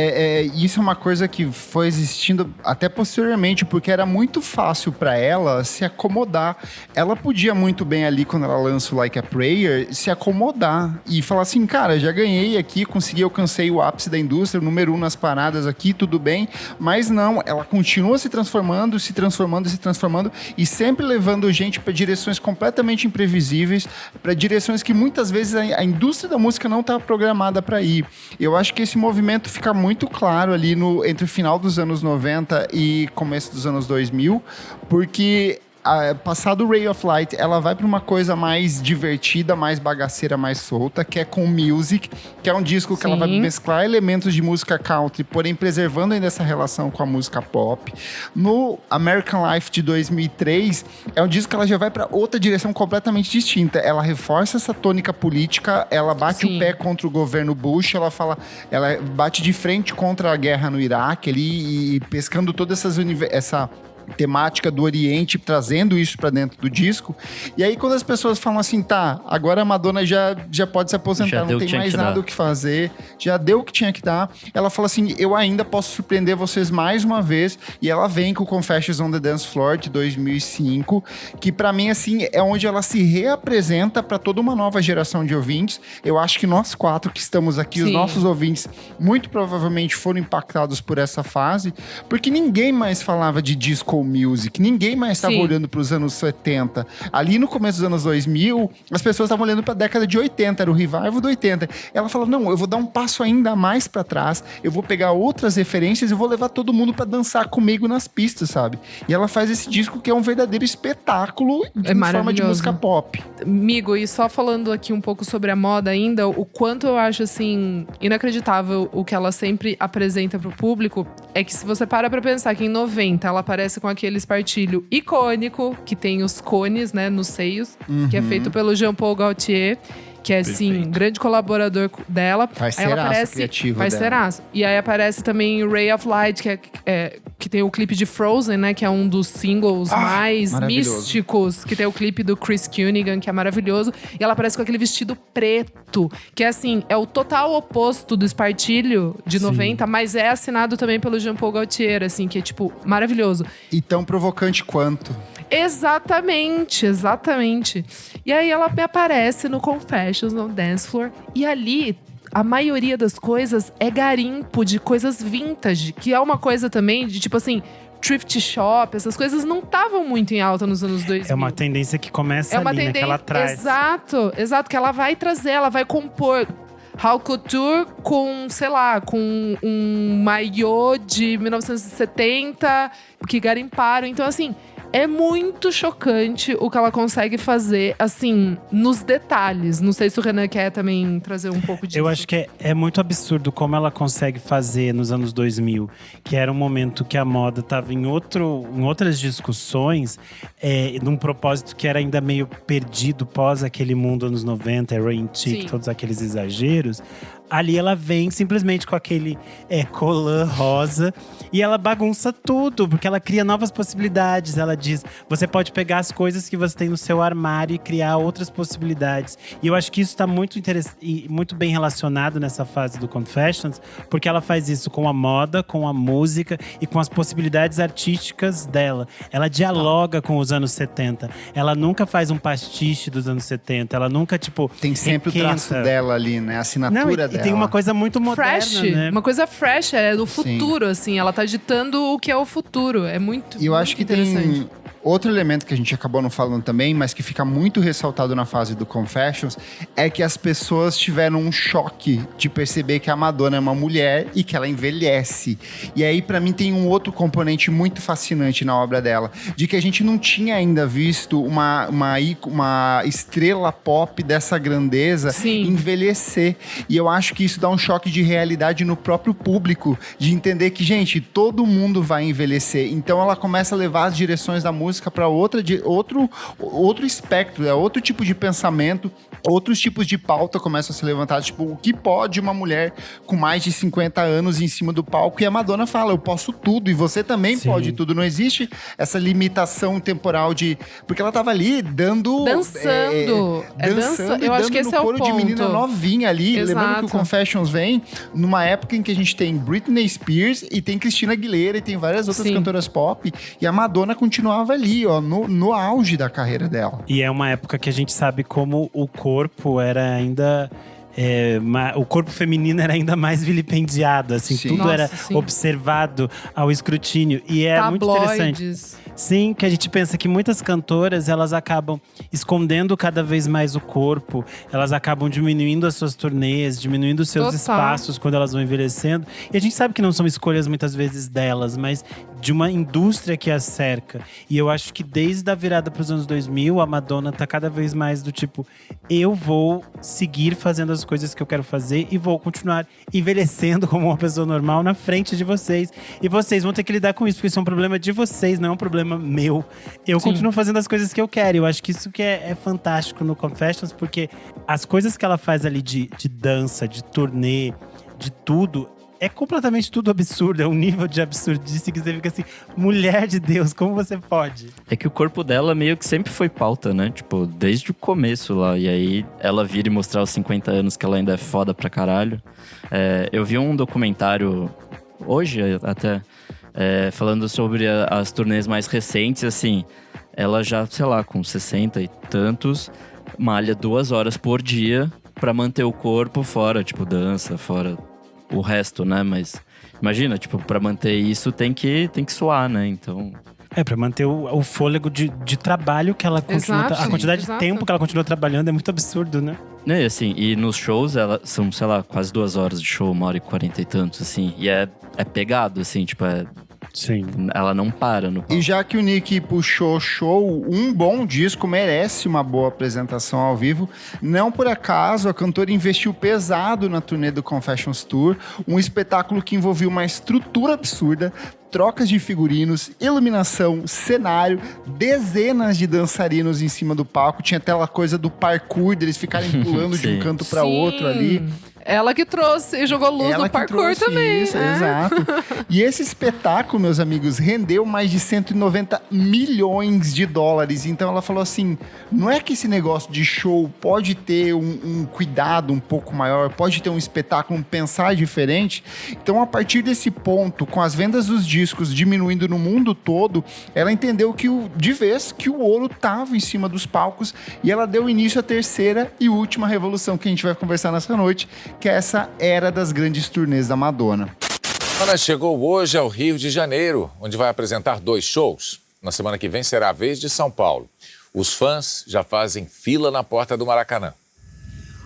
isso é uma coisa que foi existindo até posteriormente, porque era muito fácil para ela se acomodar. Ela podia muito bem ali, quando ela lança o Like a Prayer, se acomodar e falar assim, cara, já ganhei aqui, alcancei o ápice da indústria, o número 1 nas paradas aqui, tudo bem. Mas não, ela continua se transformando e sempre levando gente para direções completamente imprevisíveis, para direções que muitas vezes a indústria da música não está programada para ir. Eu acho que esse movimento fica muito claro ali entre o final dos anos 90 e começo dos anos 2000, porque passado o Ray of Light, ela vai pra uma coisa mais divertida, mais bagaceira, mais solta, que é com Music, que é um disco que ela vai mesclar elementos de música country, porém preservando ainda essa relação com a música pop. No American Life de 2003, é um disco que ela já vai pra outra direção completamente distinta. Ela reforça essa tônica política, ela bate o pé contra o governo Bush, ela bate de frente contra a guerra no Iraque ali, e pescando toda essa temática do Oriente, trazendo isso pra dentro do disco. E aí quando as pessoas falam assim, tá, agora a Madonna já pode se aposentar, não tem mais nada o que fazer, já deu o que tinha que dar, ela fala assim, eu ainda posso surpreender vocês mais uma vez, e ela vem com o Confessions on the Dance Floor de 2005, que pra mim assim, é onde ela se reapresenta pra toda uma nova geração de ouvintes. Eu acho que nós 4 que estamos aqui, os nossos ouvintes, muito provavelmente foram impactados por essa fase, porque ninguém mais falava de disco music, ninguém mais estava olhando para os anos 70. Ali no começo dos anos 2000, as pessoas estavam olhando para a década de 80, era o revival do 80. Ela falou, não, eu vou dar um passo ainda mais para trás, eu vou pegar outras referências e vou levar todo mundo para dançar comigo nas pistas, sabe? E ela faz esse disco que é um verdadeiro espetáculo em forma de música pop. Amigo, e só falando aqui um pouco sobre a moda ainda, o quanto eu acho, assim, inacreditável o que ela sempre apresenta pro público, é que se você para pra pensar que em 90 ela aparece com aquele espartilho icônico, que tem os cones, né, nos seios, que é feito pelo Jean Paul Gaultier, que é, assim, grande colaborador dela. Parceiraço. E aí aparece também o Ray of Light, que tem o clipe de Frozen, né? Que é um dos singles mais místicos. Que tem o clipe do Chris Cunningham, que é maravilhoso. E ela aparece com aquele vestido preto, que é assim, é o total oposto do espartilho de 90, mas é assinado também pelo Jean Paul Gaultier, assim, que é, tipo, maravilhoso. E tão provocante quanto. Exatamente. E aí ela me aparece no Confessions on Dance Floor. E ali, a maioria das coisas é garimpo de coisas vintage. Que é uma coisa também de, tipo assim, thrift shop. Essas coisas não estavam muito em alta nos anos 2000. É uma tendência que começa ali, né? Que ela traz. Exato. Que ela vai trazer, ela vai compor. Haute Couture com, sei lá, com um maiô de 1970 que garimparam. Então, assim, é muito chocante o que ela consegue fazer, assim, nos detalhes. Não sei se o Renan quer também trazer um pouco disso. Eu acho que é muito absurdo como ela consegue fazer nos anos 2000, que era um momento que a moda estava em outras discussões, num propósito que era ainda meio perdido pós aquele mundo anos 90, Rain Chic, todos aqueles exageros. Ali ela vem simplesmente com aquele colã rosa e ela bagunça tudo, porque ela cria novas possibilidades. Ela diz, você pode pegar as coisas que você tem no seu armário e criar outras possibilidades. E eu acho que isso está muito bem relacionado nessa fase do Confessions, porque ela faz isso com a moda, com a música e com as possibilidades artísticas dela. Ela dialoga com os anos 70. Ela nunca faz um pastiche dos anos 70. Ela nunca, tipo, tem sempre o traço dela ali, né? A assinatura dela. E tem uma coisa muito moderna, né? Uma coisa fresh, é do futuro, assim. Ela tá ditando o que é o futuro. É muito, e eu acho que tem outro elemento que a gente acabou não falando também, mas que fica muito ressaltado na fase do Confessions, é que as pessoas tiveram um choque de perceber que a Madonna é uma mulher e que ela envelhece. E aí, pra mim, tem um outro componente muito fascinante na obra dela, de que a gente não tinha ainda visto uma estrela pop dessa grandeza envelhecer. E eu acho que isso dá um choque de realidade no próprio público, de entender que, gente, todo mundo vai envelhecer. Então ela começa a levar as direções da música para outro espectro, outro tipo de pensamento, outros tipos de pauta começam a ser levantados, tipo, o que pode uma mulher com mais de 50 anos em cima do palco? E a Madonna fala, eu posso tudo, e você também pode tudo. Não existe essa limitação temporal porque ela tava ali dançando eu acho que esse é o ponto. De menina novinha ali. Exato. Lembrando que o Confessions vem numa época em que a gente tem Britney Spears e tem Christina Aguilera e tem várias outras cantoras pop, e a Madonna continuava ali, ó, no auge da carreira dela. E é uma época que a gente sabe como o corpo era ainda… o corpo feminino era ainda mais vilipendiado, assim, tudo era observado ao escrutínio. E é muito interessante. Sim, que a gente pensa que muitas cantoras, elas acabam escondendo cada vez mais o corpo. Elas acabam diminuindo as suas turnês, diminuindo os seus espaços quando elas vão envelhecendo. E a gente sabe que não são escolhas muitas vezes delas, mas de uma indústria que as cerca. E eu acho que desde a virada para os anos 2000, a Madonna tá cada vez mais do tipo… eu vou seguir fazendo as coisas que eu quero fazer e vou continuar envelhecendo como uma pessoa normal na frente de vocês. E vocês vão ter que lidar com isso, porque isso é um problema de vocês, não é um problema meu. Eu continuo fazendo as coisas que eu quero. Eu acho que isso que é fantástico no Confessions, porque as coisas que ela faz ali de dança, de turnê, de tudo… é completamente tudo absurdo, é um nível de absurdice que você fica assim, mulher de Deus, como você pode? É que o corpo dela meio que sempre foi pauta, né? Tipo, desde o começo lá. E aí, ela vir e mostrar aos 50 anos que ela ainda é foda pra caralho. Eu vi um documentário, hoje até, falando sobre as turnês mais recentes, assim. Ela já, sei lá, com 60 e tantos, malha 2 horas por dia pra manter o corpo fora, tipo, dança, fora… o resto, né? Mas imagina, tipo, pra manter isso tem que suar, né? Então… pra manter o fôlego de trabalho que ela continua… a quantidade de tempo que ela continua trabalhando é muito absurdo, né? E assim, e nos shows, são, sei lá, quase 2 horas de show, 1h40 e tantos, assim. E é pegado, assim, tipo, Sim. Ela não para no palco. E já que o Nick puxou show, um bom disco merece uma boa apresentação ao vivo. Não por acaso, a cantora investiu pesado na turnê do Confessions Tour, um espetáculo que envolvia uma estrutura absurda, trocas de figurinos, iluminação, cenário, dezenas de dançarinos em cima do palco. Tinha até aquela coisa do parkour, deles ficarem pulando de um canto para outro ali. Ela que trouxe e jogou luz no parkour também. Isso, exato. E esse espetáculo, meus amigos, rendeu mais de 190 milhões de dólares. Então ela falou assim, não é que esse negócio de show pode ter um cuidado um pouco maior, pode ter um espetáculo, pensar diferente. Então a partir desse ponto, com as vendas dos discos diminuindo no mundo todo, ela entendeu de vez que o ouro estava em cima dos palcos e ela deu início à terceira e última revolução que a gente vai conversar nessa noite, que é essa era das grandes turnês da Madonna. Madonna chegou hoje ao Rio de Janeiro, onde vai apresentar 2 shows. Na semana que vem será a vez de São Paulo. Os fãs já fazem fila na porta do Maracanã.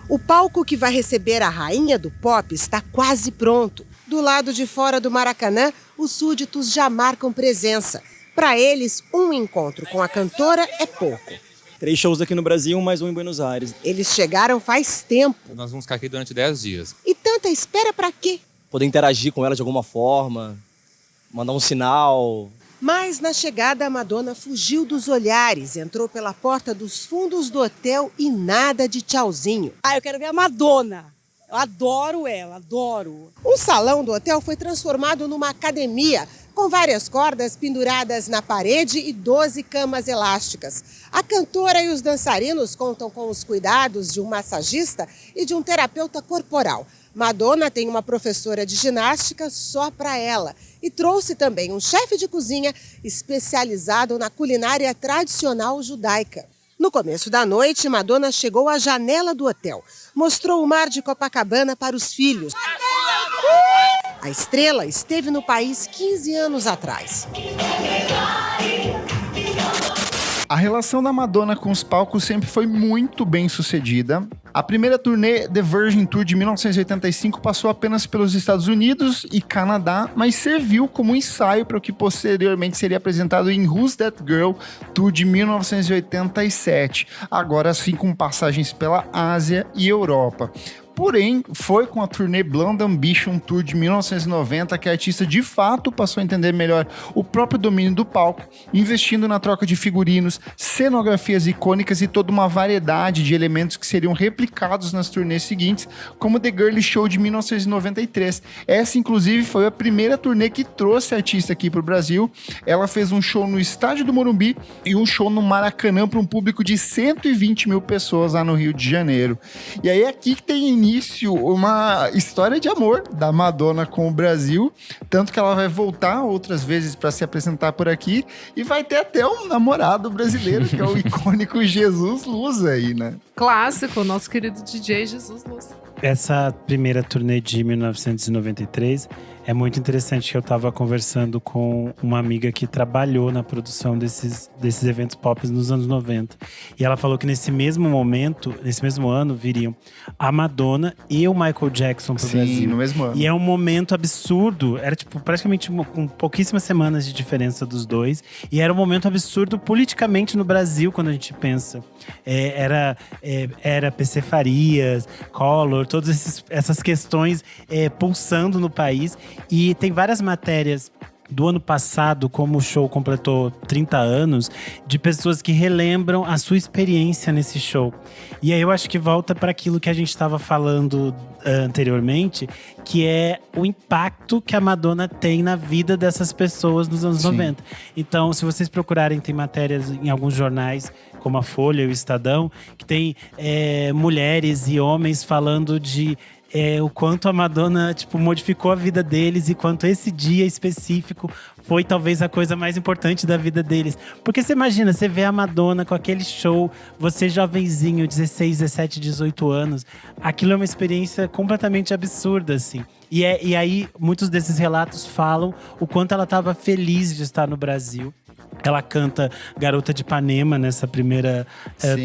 O palco que vai receber a rainha do pop está quase pronto. Do lado de fora do Maracanã, os súditos já marcam presença. Para eles, um encontro com a cantora é pouco. 3 shows aqui no Brasil, mais um em Buenos Aires. Eles chegaram faz tempo. Nós vamos ficar aqui durante 10 dias. E tanta espera pra quê? Poder interagir com ela de alguma forma, mandar um sinal. Mas na chegada a Madonna fugiu dos olhares, entrou pela porta dos fundos do hotel e nada de tchauzinho. Eu quero ver a Madonna. Eu adoro ela, adoro. Um salão do hotel foi transformado numa academia, com várias cordas penduradas na parede e 12 camas elásticas. A cantora e os dançarinos contam com os cuidados de um massagista e de um terapeuta corporal. Madonna tem uma professora de ginástica só para ela e trouxe também um chefe de cozinha especializado na culinária tradicional judaica. No começo da noite, Madonna chegou à janela do hotel, mostrou o mar de Copacabana para os filhos. A estrela esteve no país 15 anos atrás. A relação da Madonna com os palcos sempre foi muito bem sucedida. A primeira turnê The Virgin Tour de 1985 passou apenas pelos Estados Unidos e Canadá, mas serviu como ensaio para o que posteriormente seria apresentado em Who's That Girl Tour de 1987, agora sim com passagens pela Ásia e Europa. Porém, foi com a turnê Blonde Ambition Tour de 1990 que a artista de fato passou a entender melhor o próprio domínio do palco, investindo na troca de figurinos, cenografias icônicas e toda uma variedade de elementos que seriam replicados nas turnês seguintes, como The Girly Show de 1993. Essa, inclusive, foi a primeira turnê que trouxe a artista aqui para o Brasil. Ela fez um show no Estádio do Morumbi e um show no Maracanã para um público de 120 mil pessoas lá no Rio de Janeiro. E aí aqui que tem início uma história de amor da Madonna com o Brasil, tanto que ela vai voltar outras vezes para se apresentar por aqui e vai ter até um namorado brasileiro, que é o icônico Jesus Luz aí, né? Clássico, nosso querido DJ Jesus Luz. Essa primeira turnê de 1993, É muito interessante que eu tava conversando com uma amiga que trabalhou na produção desses eventos pop nos anos 90. E ela falou que nesse mesmo momento, nesse mesmo ano, viriam a Madonna e o Michael Jackson pro Brasil. Sim, no mesmo ano. E é um momento absurdo. Era tipo praticamente com pouquíssimas semanas de diferença dos dois. E era um momento absurdo politicamente no Brasil, quando a gente pensa. Era PC Farias, Collor, todas essas questões pulsando no país. E tem várias matérias do ano passado, como o show completou 30 anos, de pessoas que relembram a sua experiência nesse show. E aí eu acho que volta para aquilo que a gente estava falando anteriormente, que é o impacto que a Madonna tem na vida dessas pessoas nos anos 90. Então, se vocês procurarem, tem matérias em alguns jornais, como a Folha e o Estadão, que tem mulheres e homens falando de o quanto a Madonna, modificou a vida deles e quanto esse dia específico foi talvez a coisa mais importante da vida deles. Porque você imagina, você vê a Madonna com aquele show, você jovenzinho, 16, 17, 18 anos. Aquilo é uma experiência completamente absurda, assim. E aí, muitos desses relatos falam o quanto ela estava feliz de estar no Brasil. Ela canta Garota de Ipanema nessa primeira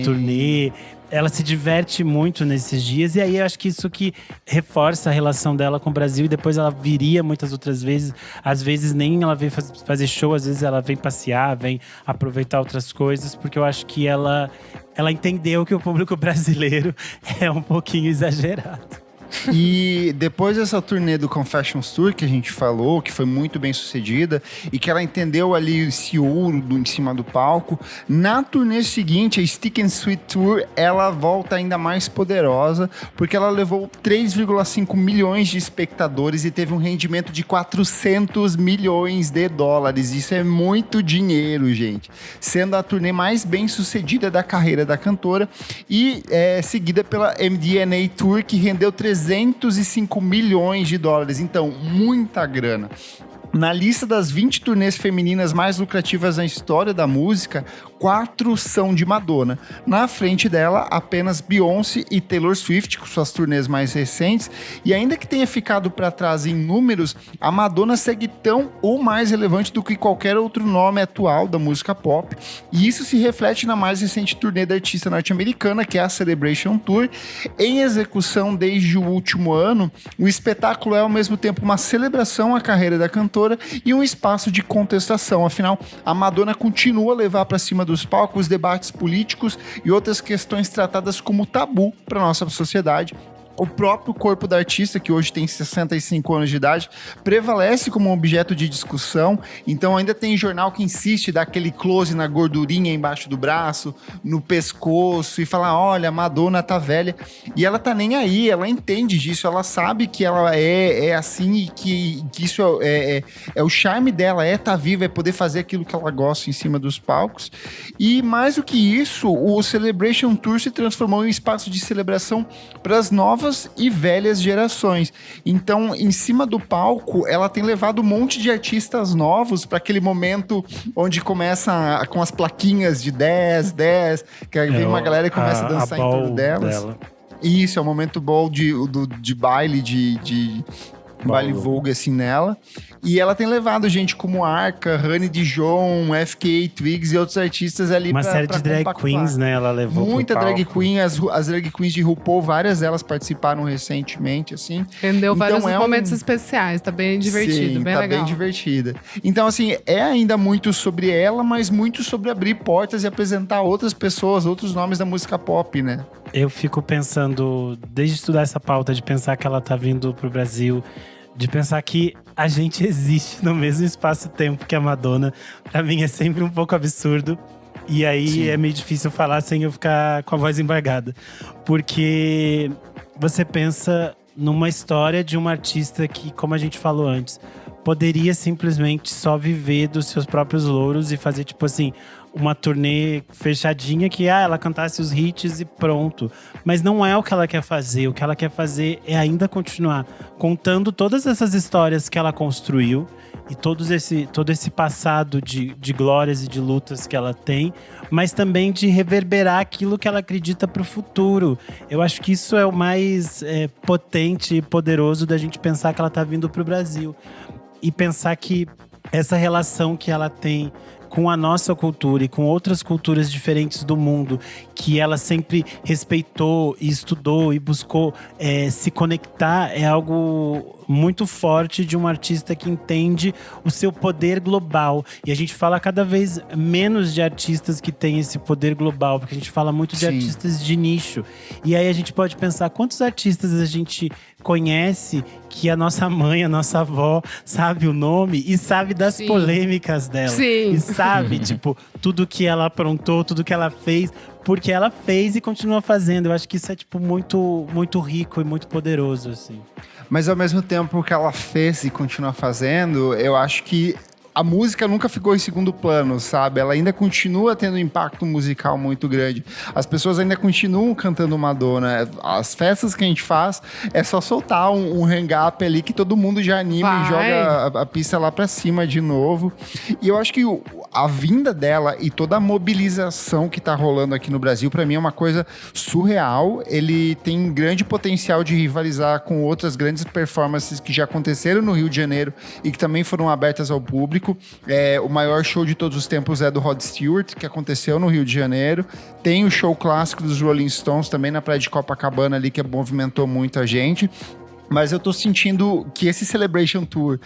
turnê. Ela se diverte muito nesses dias. E aí, eu acho que isso que reforça a relação dela com o Brasil. E depois ela viria muitas outras vezes. Às vezes nem ela vem fazer show. Às vezes ela vem passear, vem aproveitar outras coisas. Porque eu acho que ela entendeu que o público brasileiro é um pouquinho exagerado. E depois dessa turnê do Confessions Tour que a gente falou, que foi muito bem sucedida, e que ela entendeu ali esse ouro em cima do palco, na turnê seguinte, a Stick and Sweet Tour, ela volta ainda mais poderosa, porque ela levou 3,5 milhões de espectadores e teve um rendimento de 400 milhões de dólares. Isso é muito dinheiro, gente. Sendo a turnê mais bem sucedida da carreira da cantora, e seguida pela MDNA Tour, que rendeu 305 milhões de dólares. Então, muita grana. Na lista das 20 turnês femininas mais lucrativas na história da música, 4 são de Madonna. Na frente dela, apenas Beyoncé e Taylor Swift, com suas turnês mais recentes. E ainda que tenha ficado para trás em números, a Madonna segue tão ou mais relevante do que qualquer outro nome atual da música pop. E isso se reflete na mais recente turnê da artista norte-americana, que é a Celebration Tour. Em execução desde o último ano, o espetáculo é ao mesmo tempo uma celebração à carreira da cantora e um espaço de contestação. Afinal, a Madonna continua a levar para cima dos palcos debates políticos e outras questões tratadas como tabu para nossa sociedade. O próprio corpo da artista, que hoje tem 65 anos de idade, prevalece como um objeto de discussão. Então ainda tem jornal que insiste em dar aquele close na gordurinha embaixo do braço, no pescoço, e falar, olha, a Madonna tá velha. E ela tá nem aí, ela entende disso, ela sabe que ela é assim e que isso é o charme dela, tá viva, é poder fazer aquilo que ela gosta em cima dos palcos. E mais do que isso, o Celebration Tour se transformou em um espaço de celebração para as novas e velhas gerações. Então, em cima do palco, ela tem levado um monte de artistas novos para aquele momento onde começa com as plaquinhas de 10, que aí vem uma galera e começa a dançar em torno delas. Isso, é o momento ball de baile, de baile vogue assim nela. E ela tem levado gente como Arca, Honey Dijon, FKA Twigs e outros artistas ali uma série de drag queens, né? Ela levou muita drag queen, as drag queens de RuPaul, várias delas participaram recentemente, assim. Rendeu vários momentos especiais, tá bem divertido, bem legal. Tá bem divertida. Então, assim, é ainda muito sobre ela, mas muito sobre abrir portas e apresentar outras pessoas, outros nomes da música pop, né? Eu fico pensando, desde estudar essa pauta, de pensar que ela tá vindo pro Brasil, de pensar que a gente existe no mesmo espaço-tempo que a Madonna. Pra mim é sempre um pouco absurdo. E aí é meio difícil falar sem eu ficar com a voz embargada. Porque você pensa numa história de uma artista que, como a gente falou antes, poderia simplesmente só viver dos seus próprios louros e fazer, tipo assim, uma turnê fechadinha que ela cantasse os hits e pronto. Mas não é o que ela quer fazer. O que ela quer fazer é ainda continuar contando todas essas histórias que ela construiu e todo esse passado de glórias e de lutas que ela tem, mas também de reverberar aquilo que ela acredita para o futuro. Eu acho que isso é o mais potente e poderoso da gente pensar que ela está vindo para o Brasil. E pensar que essa relação que ela tem com a nossa cultura e com outras culturas diferentes do mundo, que ela sempre respeitou e estudou e buscou se conectar, é algo muito forte de um artista que entende o seu poder global. E a gente fala cada vez menos de artistas que têm esse poder global, porque a gente fala muito de artistas de nicho. E aí a gente pode pensar quantos artistas a gente conhece que a nossa mãe, a nossa avó sabe o nome e sabe das polêmicas dela. Sim. E sabe, tipo, tudo que ela aprontou, tudo que ela fez, porque ela fez e continua fazendo. Eu acho que isso é, tipo, muito, muito rico e muito poderoso, assim. Mas ao mesmo tempo que ela fez e continua fazendo, eu acho que a música nunca ficou em segundo plano, sabe? Ela ainda continua tendo um impacto musical muito grande. As pessoas ainda continuam cantando Madonna. As festas que a gente faz é só soltar um hang-up ali que todo mundo já anima e joga a pista lá pra cima de novo. E eu acho que a vinda dela e toda a mobilização que tá rolando aqui no Brasil, pra mim é uma coisa surreal. Ele tem grande potencial de rivalizar com outras grandes performances que já aconteceram no Rio de Janeiro e que também foram abertas ao público. O maior show de todos os tempos é do Rod Stewart, que aconteceu no Rio de Janeiro. Tem o show clássico dos Rolling Stones também na praia de Copacabana ali, que movimentou muita gente. Mas eu tô sentindo que esse Celebration Tour,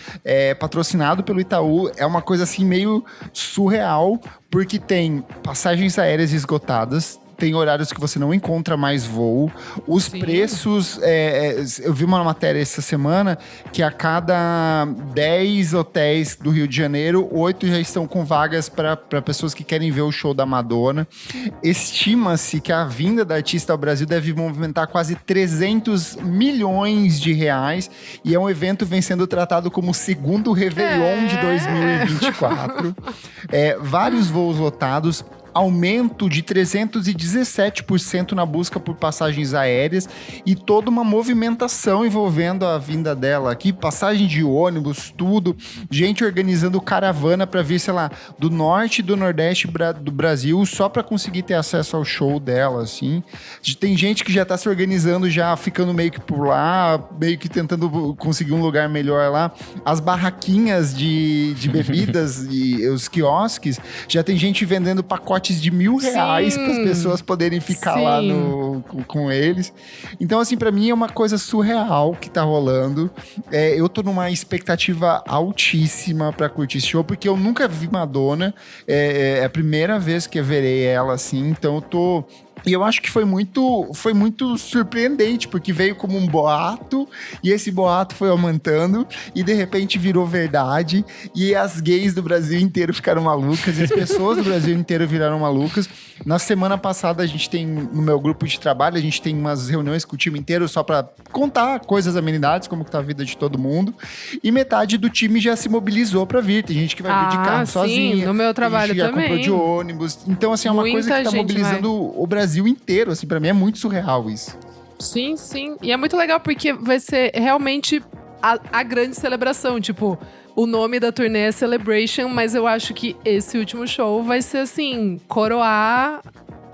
patrocinado pelo Itaú, é uma coisa assim meio surreal, porque tem passagens aéreas esgotadas, tem horários que você não encontra mais voo. Os preços... eu vi uma matéria essa semana que a cada 10 hotéis do Rio de Janeiro, 8 já estão com vagas para pessoas que querem ver o show da Madonna. Estima-se que a vinda da artista ao Brasil deve movimentar quase 300 milhões de reais. E é um evento vem sendo tratado como o segundo Réveillon de 2024. Vários voos lotados. Aumento de 317% na busca por passagens aéreas e toda uma movimentação envolvendo a vinda dela aqui, passagem de ônibus, tudo, gente organizando caravana para vir, sei lá, do norte e do nordeste do Brasil só para conseguir ter acesso ao show dela, assim. Tem gente que já tá se organizando, já ficando meio que por lá, meio que tentando conseguir um lugar melhor lá. As barraquinhas de bebidas e os quiosques, já tem gente vendendo pacotes de R$1.000 para as pessoas poderem ficar lá com eles. Então, assim, para mim é uma coisa surreal que tá rolando. Eu tô numa expectativa altíssima para curtir esse show, porque eu nunca vi Madonna. É a primeira vez que eu verei ela, assim. Então, eu tô... E eu acho que foi muito surpreendente, porque veio como um boato, e esse boato foi aumentando, e de repente virou verdade, e as gays do Brasil inteiro ficaram malucas, e as pessoas do Brasil inteiro viraram malucas. Na semana passada, a gente tem, no meu grupo de trabalho, a gente tem umas reuniões com o time inteiro só pra contar coisas, amenidades, como que tá a vida de todo mundo, e metade do time já se mobilizou pra vir. Tem gente que vai vir de carro sozinha. No meu trabalho já também. Comprou de ônibus. Então, assim, é uma coisa que tá mobilizando o Brasil inteiro, assim, pra mim é muito surreal isso. Sim, sim. E é muito legal porque vai ser realmente a grande celebração, tipo, o nome da turnê é Celebration, mas eu acho que esse último show vai ser, assim, coroar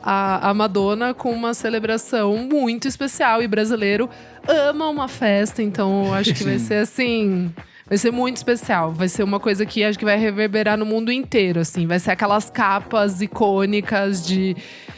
a Madonna com uma celebração muito especial, e brasileiro ama uma festa, então eu acho que vai ser, assim... Vai ser muito especial. Vai ser uma coisa que acho que vai reverberar no mundo inteiro, assim. Vai ser aquelas capas icônicas de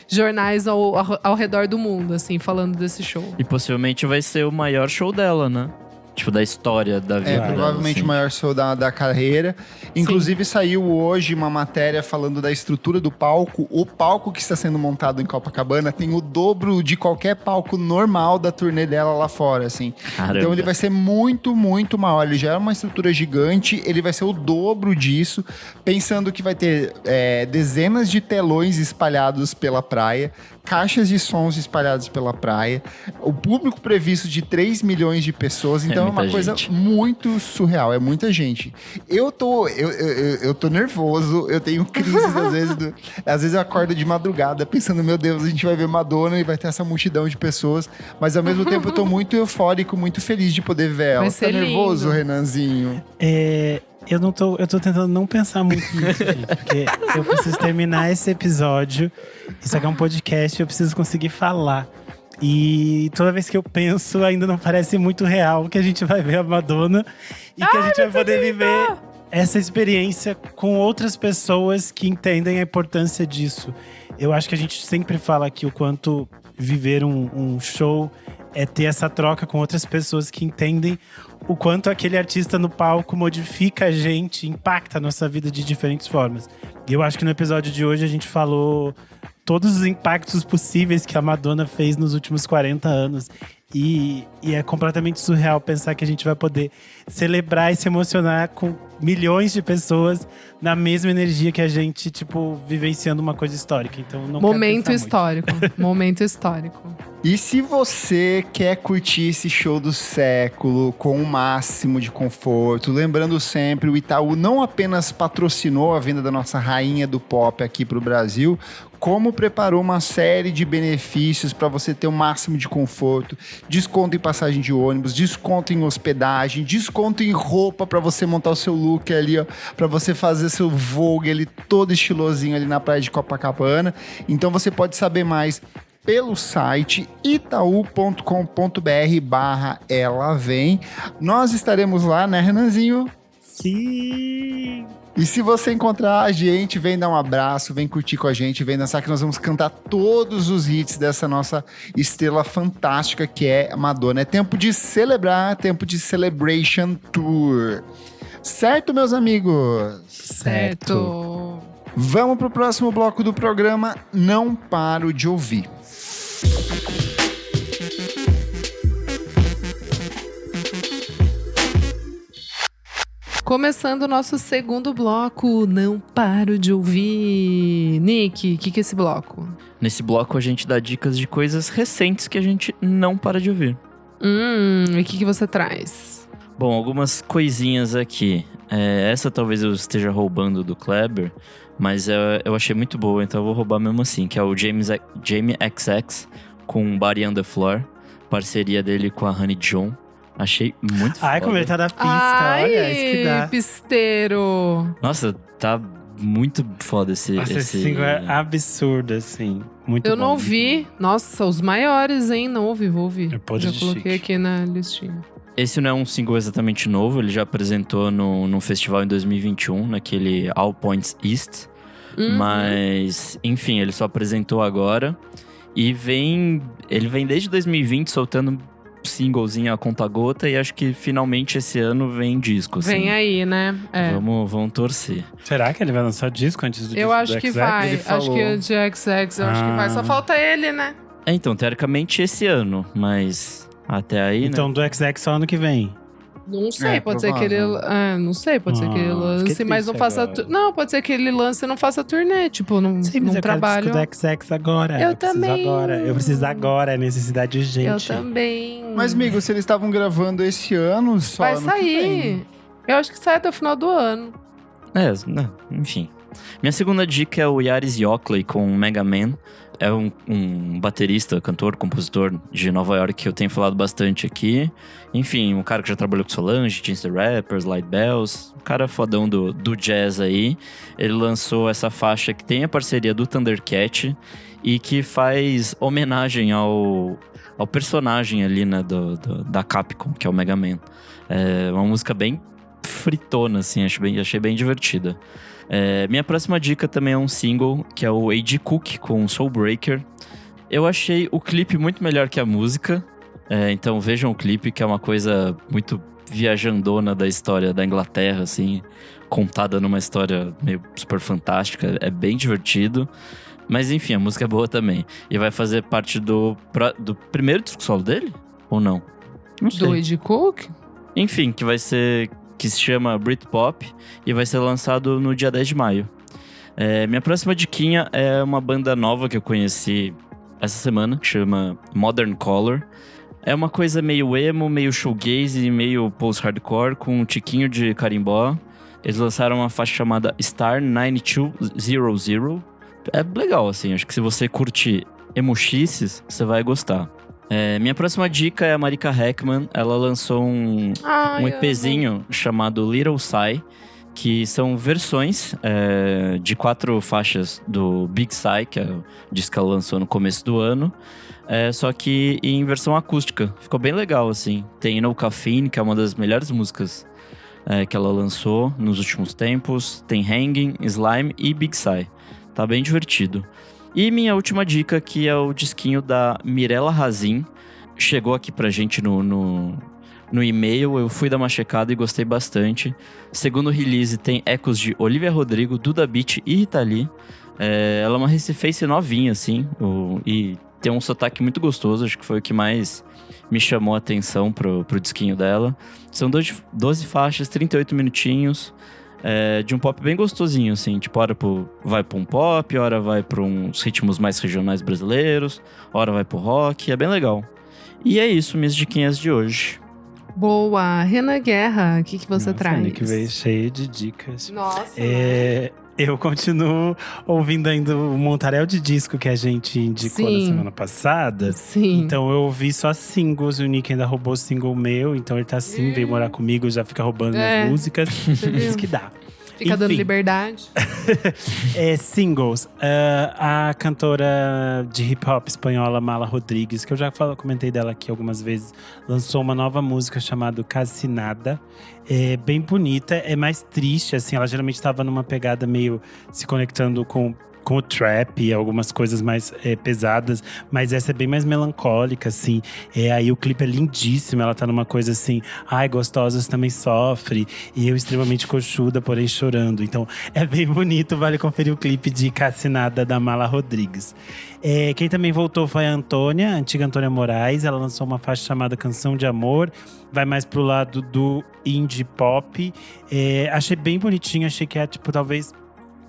jornais ao redor do mundo, assim, falando desse show. E possivelmente vai ser o maior show dela, né? Tipo, da história da vida dela, provavelmente assim. o maior show da carreira. Inclusive, saiu hoje uma matéria falando da estrutura do palco. O palco que está sendo montado em Copacabana tem o dobro de qualquer palco normal da turnê dela lá fora, assim. Caramba. Então, ele vai ser muito, muito maior. Ele já é uma estrutura gigante, ele vai ser o dobro disso. Pensando que vai ter dezenas de telões espalhados pela praia, caixas de sons espalhados pela praia, o público previsto de 3 milhões de pessoas, então é uma coisa muito surreal, é muita gente. Eu tô nervoso, eu tenho crises às vezes eu acordo de madrugada pensando, meu Deus, a gente vai ver Madonna e vai ter essa multidão de pessoas, mas ao mesmo tempo eu tô muito eufórico, muito feliz de poder ver ela. Vai Você ser tá nervoso, lindo. Renanzinho? Eu tô tentando não pensar muito nisso, gente. Porque eu preciso terminar esse episódio. Isso aqui é um podcast, eu preciso conseguir falar. E toda vez que eu penso, ainda não parece muito real que a gente vai ver a Madonna. E que a gente vai poder viver essa experiência com outras pessoas que entendem a importância disso. Eu acho que a gente sempre fala aqui o quanto viver um show é ter essa troca com outras pessoas que entendem o quanto aquele artista no palco modifica a gente, impacta a nossa vida de diferentes formas. E eu acho que no episódio de hoje a gente falou todos os impactos possíveis que a Madonna fez nos últimos 40 anos. E é completamente surreal pensar que a gente vai poder celebrar e se emocionar com milhões de pessoas na mesma energia que a gente, tipo, vivenciando uma coisa histórica. Então, não Momento histórico. Momento histórico. E se você quer curtir esse show do século com o máximo de conforto, lembrando sempre, o Itaú não apenas patrocinou a vinda da nossa rainha do pop aqui para o Brasil, como preparou uma série de benefícios para você ter o máximo de conforto, desconto em passagem de ônibus, desconto em hospedagem, desconto em roupa para você montar o seu look ali, ó, para você fazer seu Vogue ali todo estilosinho ali na praia de Copacabana. Então você pode saber mais pelo site itau.com.br/elavem. Nós estaremos lá, né, Renanzinho? Sim! E se você encontrar a gente, vem dar um abraço, vem curtir com a gente, vem dançar, que nós vamos cantar todos os hits dessa nossa estrela fantástica que é a Madonna. É tempo de celebrar, tempo de Celebration Tour. Certo, meus amigos? Certo. Vamos pro próximo bloco do programa, Não Paro de Ouvir. Começando o nosso segundo bloco, Não Paro de Ouvir. Nick, o que é esse bloco? Nesse bloco a gente dá dicas de coisas recentes que a gente não para de ouvir. E o que você traz? Bom, algumas coisinhas aqui. Essa talvez eu esteja roubando do Kleber, mas eu achei muito boa, então eu vou roubar mesmo assim, que é o Jamie XX com Body on the Floor, parceria dele com a Honey John. Achei muito foda. Ai, como ele tá na pista, olha, isso que dá. Pisteiro. Nossa, tá muito foda esse single é absurdo, assim. Muito bom. Eu não vi. Nossa, os maiores, hein? Não ouvi, vou ouvir. Já coloquei aqui na listinha. Esse não é um single exatamente novo, ele já apresentou no festival em 2021, naquele All Points East. Mas, enfim, ele só apresentou agora. E ele vem desde 2020 soltando singlezinho a conta-gota, e acho que finalmente esse ano vem disco. Assim. Vem aí, né? Vamos torcer. Será que ele vai lançar disco antes do disco? Eu acho que vai. Acho que o de XX, eu acho que vai. Só falta ele, né? Então, teoricamente esse ano, mas até aí, então, né? do XX só ano que vem. Não sei, pode ser que ele... não sei, pode ser que ele lance, mas não faça... Não, pode ser que ele lance e não faça turnê, tipo, não trabalho. Eu quero disco do XX agora. Eu também. Eu preciso agora, é necessidade urgente. Eu também. Mas, amigo, se eles estavam gravando esse ano, só vai ano sair. Que vem. Eu acho que sai até o final do ano. Enfim. Minha segunda dica é o Yaris Yockley com Mega Man. É um baterista, cantor, compositor de Nova York que eu tenho falado bastante aqui. Enfim, um cara que já trabalhou com Solange, Chance the Rappers, Light Bells. Um cara fodão do jazz aí. Ele lançou essa faixa que tem a parceria do Thundercat e que faz homenagem ao personagem ali, né, da Capcom, que é o Mega Man. É uma música bem fritona, assim, achei bem divertida. Minha próxima dica também é um single, que é o A.G. Cook com Soulbreaker. Eu achei o clipe muito melhor que a música, então vejam o clipe, que é uma coisa muito viajandona da história da Inglaterra, assim, contada numa história meio super fantástica, é bem divertido. Mas enfim, a música é boa também. E vai fazer parte do primeiro disco solo dele? Ou não? Não sei. Do A.G. Cook? Enfim, que se chama Britpop e vai ser lançado no dia 10 de maio. Minha próxima diquinha é uma banda nova que eu conheci essa semana, que chama Modern Color. É uma coisa meio emo, meio shoegaze e meio post-hardcore, com um tiquinho de carimbó. Eles lançaram uma faixa chamada Star 9200. É legal, assim, acho que se você curtir emo-x's, você vai gostar. Minha próxima dica é a Marika Heckman. Ela lançou um EPzinho chamado Little Psy, que são versões de 4 faixas do Big Psy, que é o disco que ela lançou no começo do ano. Só que em versão acústica. Ficou bem legal, assim. Tem No Caffeine, que é uma das melhores músicas que ela lançou nos últimos tempos. Tem Hanging, Slime e Big Psy. Tá bem divertido. E minha última dica, que é o disquinho da Mirella Razin. Chegou aqui pra gente no e-mail, eu fui dar uma checada e gostei bastante. Segundo release, tem ecos de Olivia Rodrigo, Duda Beat e Rita Lee. Ela é uma recifense novinha, assim, e tem um sotaque muito gostoso, acho que foi o que mais me chamou a atenção pro disquinho dela. São 12 faixas, 38 minutinhos, de um pop bem gostosinho, assim. Tipo, hora vai pra um pop, hora vai pra uns ritmos mais regionais brasileiros, hora vai pro rock, é bem legal. E é isso, minhas diquinhas de hoje. Boa! Renan Guerra, o que você traz? Que veio cheio de dicas. Nossa! Eu continuo ouvindo ainda o montaréu de disco que a gente indicou na semana passada. Sim. Então eu ouvi só singles, o Nick ainda roubou o single meu. Então ele tá assim, veio morar comigo, já fica roubando minhas músicas. Diz que dá. Fica dando liberdade. Singles. A cantora de hip hop espanhola Mala Rodrigues, que eu já comentei dela aqui algumas vezes, lançou uma nova música chamada Casi Nada. É bem bonita, é mais triste, assim. Ela geralmente estava numa pegada meio se conectando com o trap e algumas coisas mais pesadas, mas essa é bem mais melancólica, assim. Aí o clipe é lindíssimo, ela tá numa coisa assim, gostosas também sofre, e eu extremamente coxuda, porém chorando. Então é bem bonito, vale conferir o clipe de Cassinada da Mala Rodrigues. Quem também voltou foi a Antônia, a antiga Antônia Moraes. Ela lançou uma faixa chamada Canção de Amor, vai mais pro lado do indie pop. Achei bem bonitinho, achei que é tipo, talvez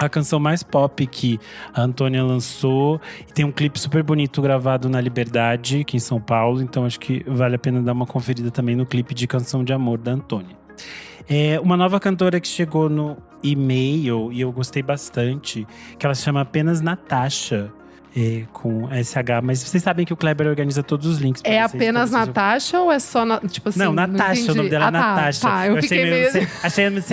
a canção mais pop que a Antônia lançou. E tem um clipe super bonito gravado na Liberdade, aqui em São Paulo. Então acho que vale a pena dar uma conferida também no clipe de Canção de Amor da Antônia. Uma nova cantora que chegou no e-mail, e eu gostei bastante, que ela se chama apenas Natasha. Com SH, mas vocês sabem que o Kleber organiza todos os links pra vocês, apenas Natasha ou é só, tipo assim? Não, Natasha, o nome dela é Natasha. Tá, eu fiquei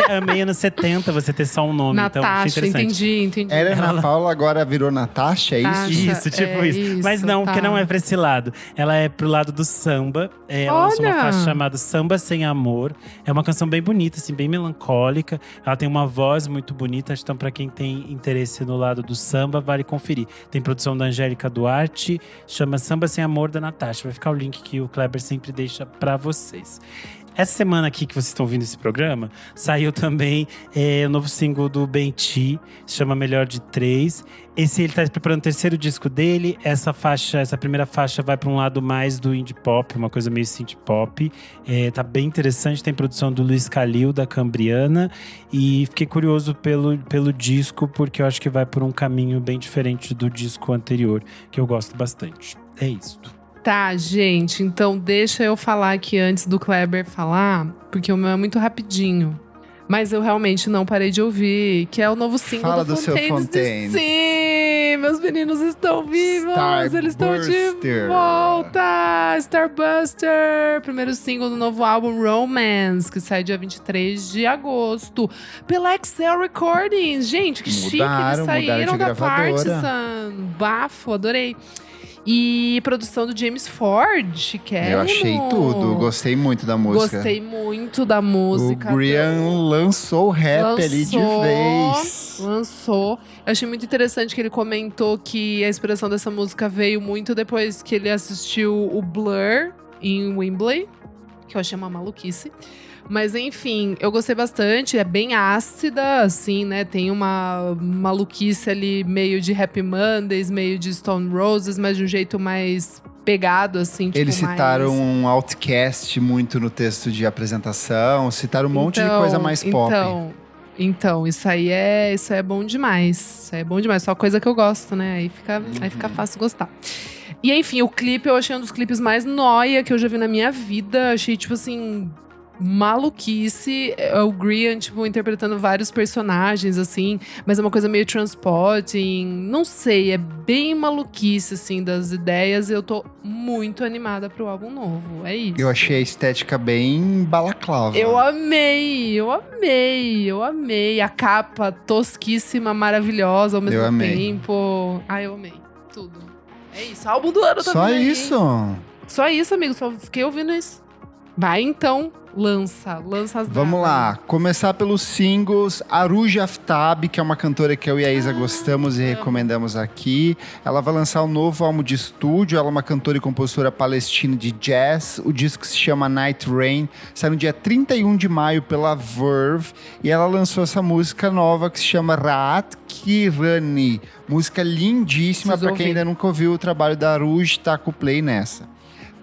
amei anos 70 você ter só um nome, Natasha, então entendi. Era Ana Paula, agora virou Natasha, é isso? Isso, tipo isso. Mas não, porque não é pra esse lado. Ela é pro lado do samba. Ela lançou uma faixa chamada Samba Sem Amor. É uma canção bem bonita, assim, bem melancólica. Ela tem uma voz muito bonita, então pra quem tem interesse no lado do samba, vale conferir. Tem produção da Angélica Duarte, chama Samba Sem Amor da Natasha. Vai ficar o link que o Kleber sempre deixa pra vocês. Essa semana aqui que vocês estão ouvindo esse programa, saiu também o novo single do Benti, se chama Melhor de 3. Ele tá preparando o terceiro disco dele. Essa primeira faixa vai para um lado mais do indie pop, uma coisa meio synth pop. Tá bem interessante, tem produção do Luiz Calil, da Cambriana. E fiquei curioso pelo disco, porque eu acho que vai por um caminho bem diferente do disco anterior, que eu gosto bastante. É isso. Tá, gente, então deixa eu falar aqui antes do Kleber falar, porque o meu é muito rapidinho. Mas eu realmente não parei de ouvir, que é o novo single Fala do seu Fontaines. Sim, meus meninos estão vivos, eles estão de volta! Starbuster, primeiro single do novo álbum Romance, que sai dia 23 de agosto, pela Excel Recordings. Gente, que chique, eles saíram da Partisan. Bafo, adorei. E produção do James Ford, que é. Eu achei tudo, gostei muito da música. Gostei muito da música. O Brian lançou o rap ali de vez. Lançou. Eu achei muito interessante que ele comentou que a inspiração dessa música veio muito depois que ele assistiu o Blur em Wembley, que eu achei uma maluquice. Mas enfim, eu gostei bastante, é bem ácida, assim, né? Tem uma maluquice ali, meio de Happy Mondays, meio de Stone Roses, mas de um jeito mais pegado, assim, tipo, eles citaram um Outkast muito no texto de apresentação, citaram um monte de coisa mais pop. Então, isso é bom demais. Isso aí é bom demais, só coisa que eu gosto, né? Aí fica fácil gostar. E enfim, o clipe eu achei um dos clipes mais nóia que eu já vi na minha vida. Achei, tipo assim, maluquice. É o Grian, tipo, interpretando vários personagens, assim. Mas é uma coisa meio Transporting. Não sei, é bem maluquice, assim, das ideias. Eu tô muito animada pro álbum novo. É isso. Eu achei a estética bem balaclava. Eu amei. A capa tosquíssima, maravilhosa ao mesmo tempo. Eu amei. Tudo. É isso. Álbum do ano também. Só isso? Só isso, amigo. Só fiquei ouvindo isso. Vai, então. Lança as Vamos lá, começar pelos singles. Arooj Aftab, que é uma cantora que eu e a Isa gostamos e recomendamos aqui. Ela vai lançar um novo álbum de estúdio. Ela é uma cantora e compositora palestina de jazz. O disco se chama Night Rain. Sai no dia 31 de maio pela Verve. E ela lançou essa música nova que se chama Raat Kirani. Música lindíssima. Para quem ainda nunca ouviu o trabalho da Arooj, tá com o play nessa.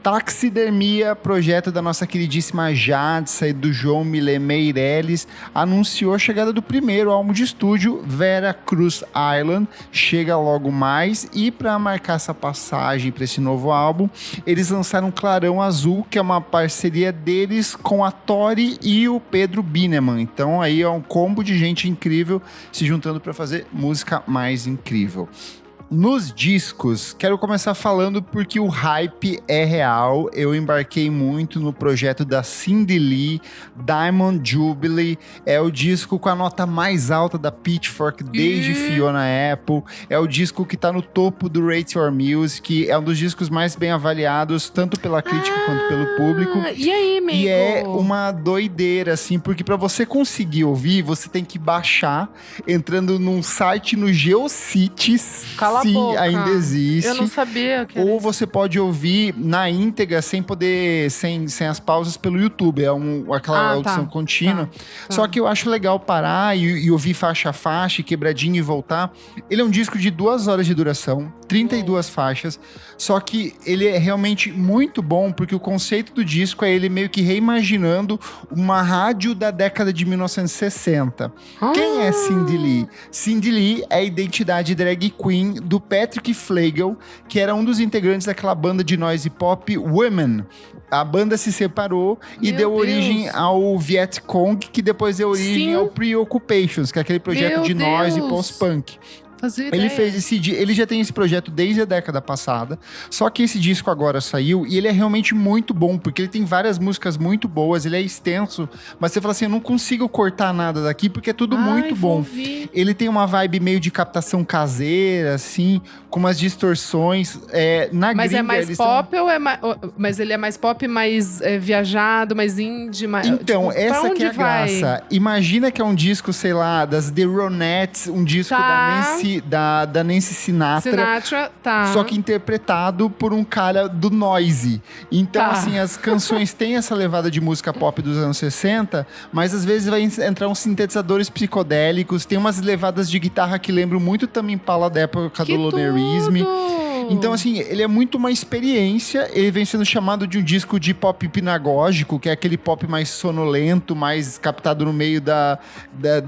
Taxidermia, projeto da nossa queridíssima Jadsa e do João Milé Meirelles, anunciou a chegada do primeiro álbum de estúdio, Vera Cruz Island, chega logo mais. E para marcar essa passagem para esse novo álbum, eles lançaram Clarão Azul, que é uma parceria deles com a Tori e o Pedro Bineman. Então aí é um combo de gente incrível se juntando para fazer música mais incrível. Nos discos, quero começar falando porque o hype é real. Eu embarquei muito no projeto da Cindy Lee, Diamond Jubilee. É o disco com a nota mais alta da Pitchfork desde Fiona Apple. É o disco que tá no topo do Rate Your Music. É um dos discos mais bem avaliados, tanto pela crítica quanto pelo público. E aí, amigo? E é uma doideira, assim, porque pra você conseguir ouvir, você tem que baixar entrando num site no Geocities. Cala Sim, boca. ainda existe. Eu não sabia que Ou você pode ouvir na íntegra, sem as pausas pelo YouTube. É aquela audição contínua. Só que eu acho legal parar e ouvir faixa a faixa, quebradinho e voltar. Ele é um disco de 2 horas de duração, 32 faixas. Só que ele é realmente muito bom, porque o conceito do disco é ele meio que reimaginando uma rádio da década de 1960. Quem é Cindy Lee? Cindy Lee é a identidade drag queen do Patrick Flegel, que era um dos integrantes daquela banda de noise pop Women. A banda se separou e deu origem ao Viet Cong, que depois deu origem ao Preoccupations, que é aquele projeto de noise post-punk. Ele já tem esse projeto desde a década passada, só que esse disco agora saiu e ele é realmente muito bom, porque ele tem várias músicas muito boas, ele é extenso, mas você fala assim, eu não consigo cortar nada daqui, porque é tudo muito bom. Ouvir. Ele tem uma vibe meio de captação caseira, assim, com umas distorções. Mas é mais pop ou é mais... Mas ele é mais pop, mais viajado, mais indie, mais... Então, tipo, essa que é a vai? graça. Imagina que é um disco, sei lá, das The Ronettes, um disco da Nancy Sinatra, só que interpretado por um cara do noise. Então, assim, as canções têm essa levada de música pop dos anos 60, mas às vezes vai entrar uns sintetizadores psicodélicos, tem umas levadas de guitarra que lembram muito Tame Impala da época do Lonerism. Então, assim, ele é muito uma experiência. Ele vem sendo chamado de um disco de pop hipnagógico, que é aquele pop mais sonolento, mais captado no meio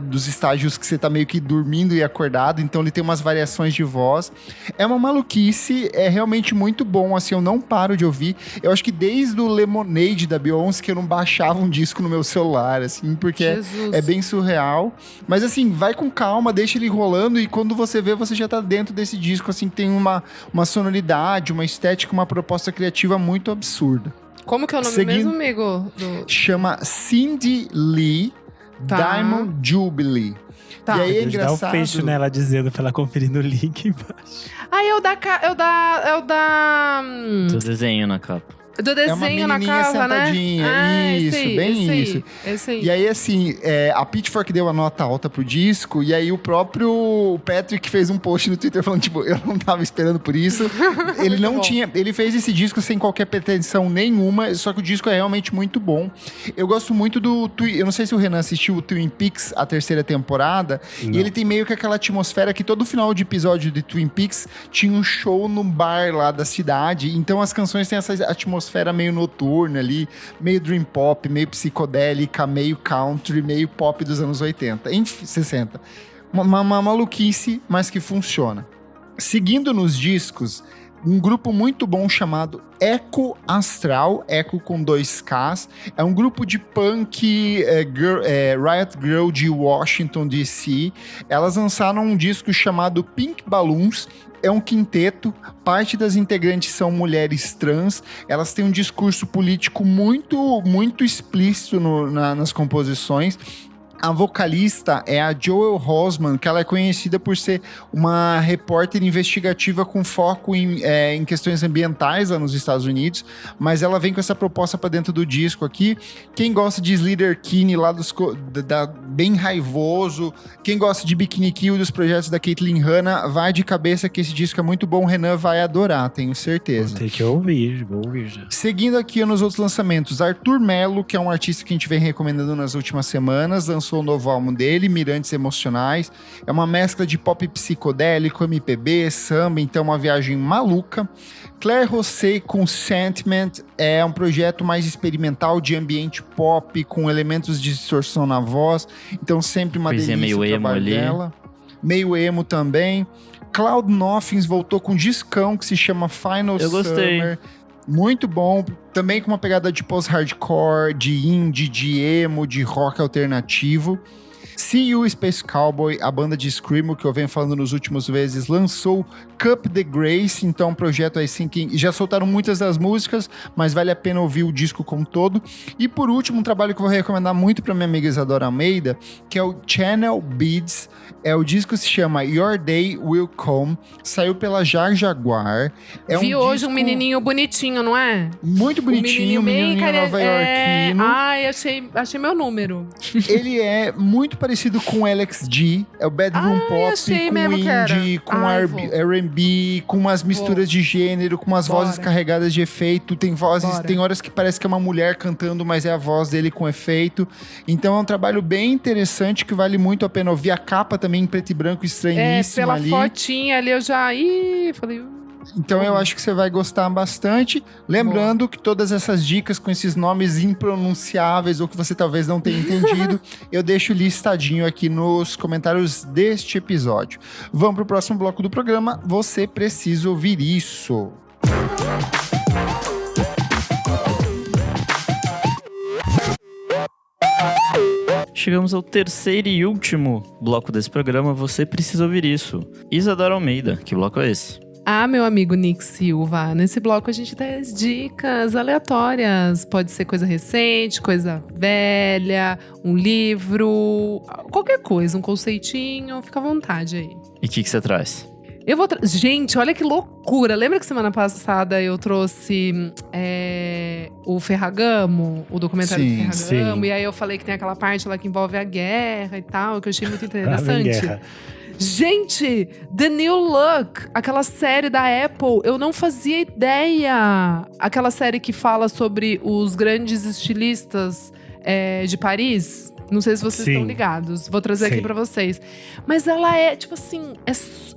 dos estágios que você tá meio que dormindo e acordado. Então, ele tem umas variações de voz. É uma maluquice, é realmente muito bom, assim, eu não paro de ouvir. Eu acho que desde o Lemonade da Beyoncé que eu não baixava um disco no meu celular, assim, porque é bem surreal. Mas, assim, vai com calma, deixa ele rolando e quando você vê, você já tá dentro desse disco, assim, tem uma sonoridade, uma estética, uma proposta criativa muito absurda. Como que é o nome mesmo, amigo? Chama Cindy Lee, Diamond Jubilee. E aí é engraçado. Dá um fecho nela dizendo pra ela conferir no link embaixo. É o da... Do desenho na capa. Do desenho na capa, né? Isso, isso. Esse aí. E aí, assim, a Pitchfork deu a nota alta pro disco, e aí o próprio Patrick fez um post no Twitter falando, tipo, eu não tava esperando por isso. Ele não tinha... Ele fez esse disco sem qualquer pretensão nenhuma, só que o disco é realmente muito bom. Eu gosto muito do... Eu não sei se o Renan assistiu o Twin Peaks, a 3ª temporada, e ele tem meio que aquela atmosfera que todo final de episódio de Twin Peaks tinha um show no bar lá da cidade, então as canções têm essa atmosfera meio noturna ali, meio dream pop, meio psicodélica, meio country, meio pop dos anos 80, 60. Uma maluquice, mas que funciona. Seguindo nos discos, um grupo muito bom chamado Echo Astral, Echo com 2 Ks. É um grupo de punk Riot Girl de Washington, D.C. Elas lançaram um disco chamado Pink Balloons. É um quinteto, parte das integrantes são mulheres trans. Elas têm um discurso político muito, muito explícito nas composições. A vocalista é a Joel Hosman, que ela é conhecida por ser uma repórter investigativa com foco em questões ambientais lá nos Estados Unidos, mas ela vem com essa proposta para dentro do disco aqui. Quem gosta de Sleater Kinney, lá bem raivoso, quem gosta de Bikini Kill, dos projetos da Caitlyn Hanna, vai de cabeça que esse disco é muito bom. O Renan vai adorar, tenho certeza. Vou ter que ouvir, vou ouvir já. Seguindo aqui nos outros lançamentos, Arthur Melo, que é um artista que a gente vem recomendando nas últimas semanas, lançou o novo álbum dele, Mirantes Emocionais. É uma mescla de pop psicodélico, MPB, samba, então uma viagem maluca. Claire Rosset com Sentiment é um projeto mais experimental de ambiente pop, com elementos de distorção na voz, então sempre uma delícia meio o trabalho emo dela. Meio emo também. Cloud Nothings voltou com um discão que se chama Final Eu gostei. Summer. Muito bom, também com uma pegada de post-hardcore, de indie, de emo, de rock alternativo. See You Space Cowboy, a banda de screamo que eu venho falando nos últimos vezes, lançou Cup the Grace, então um projeto assim que já soltaram muitas das músicas, mas vale a pena ouvir o disco como todo. E por último, um trabalho que eu vou recomendar muito para minha amiga Isadora Almeida, que é o Channel Beats. O disco se chama Your Day Will Come, saiu pela Jar Jaguar. Vi hoje um menininho bonitinho, não é? Muito bonitinho, menininho nova-iorquino. Ai, achei meu número. Ele é muito parecido com o Alex G, é o bedroom pop, com indie, com R&B, com umas misturas de gênero, com umas vozes carregadas de efeito. Tem vozes, tem horas que parece que é uma mulher cantando, mas é a voz dele com efeito. Então é um trabalho bem interessante que vale muito a pena ouvir. A capa também em preto e branco, estranhíssima ali. Pela fotinha ali eu já falei... Então eu acho que você vai gostar bastante. Lembrando que todas essas dicas com esses nomes impronunciáveis ou que você talvez não tenha entendido, eu deixo listadinho aqui nos comentários deste episódio. Vamos pro próximo bloco do programa. Você precisa ouvir isso. Chegamos ao terceiro e último bloco desse programa. Você precisa ouvir isso. Isadora Almeida, que bloco é esse? Ah, meu amigo Nick Silva, nesse bloco a gente dá as dicas aleatórias. Pode ser coisa recente, coisa velha, um livro, qualquer coisa, um conceitinho, fica à vontade aí. E o que você traz? Eu vou Gente, olha que loucura! Lembra que semana passada eu trouxe o Ferragamo, o documentário do Ferragamo? Sim. E aí eu falei que tem aquela parte lá que envolve a guerra e tal, que eu achei muito interessante. Gente, The New Look, aquela série da Apple, eu não fazia ideia. Aquela série que fala sobre os grandes estilistas de Paris. Não sei se vocês estão ligados. Vou trazer aqui pra vocês. Mas ela é, tipo assim,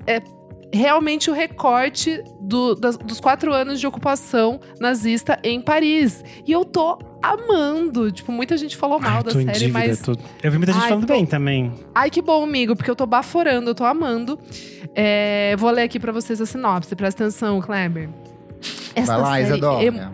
é realmente o recorte dos 4 anos de ocupação nazista em Paris. E eu tô amando. Tipo, muita gente falou mal da série, mas... Eu vi muita gente falando bem também. Ai, que bom, amigo, porque eu tô baforando, eu tô amando. Vou ler aqui pra vocês a sinopse. Presta atenção, Kleber. Vai lá, Isadora.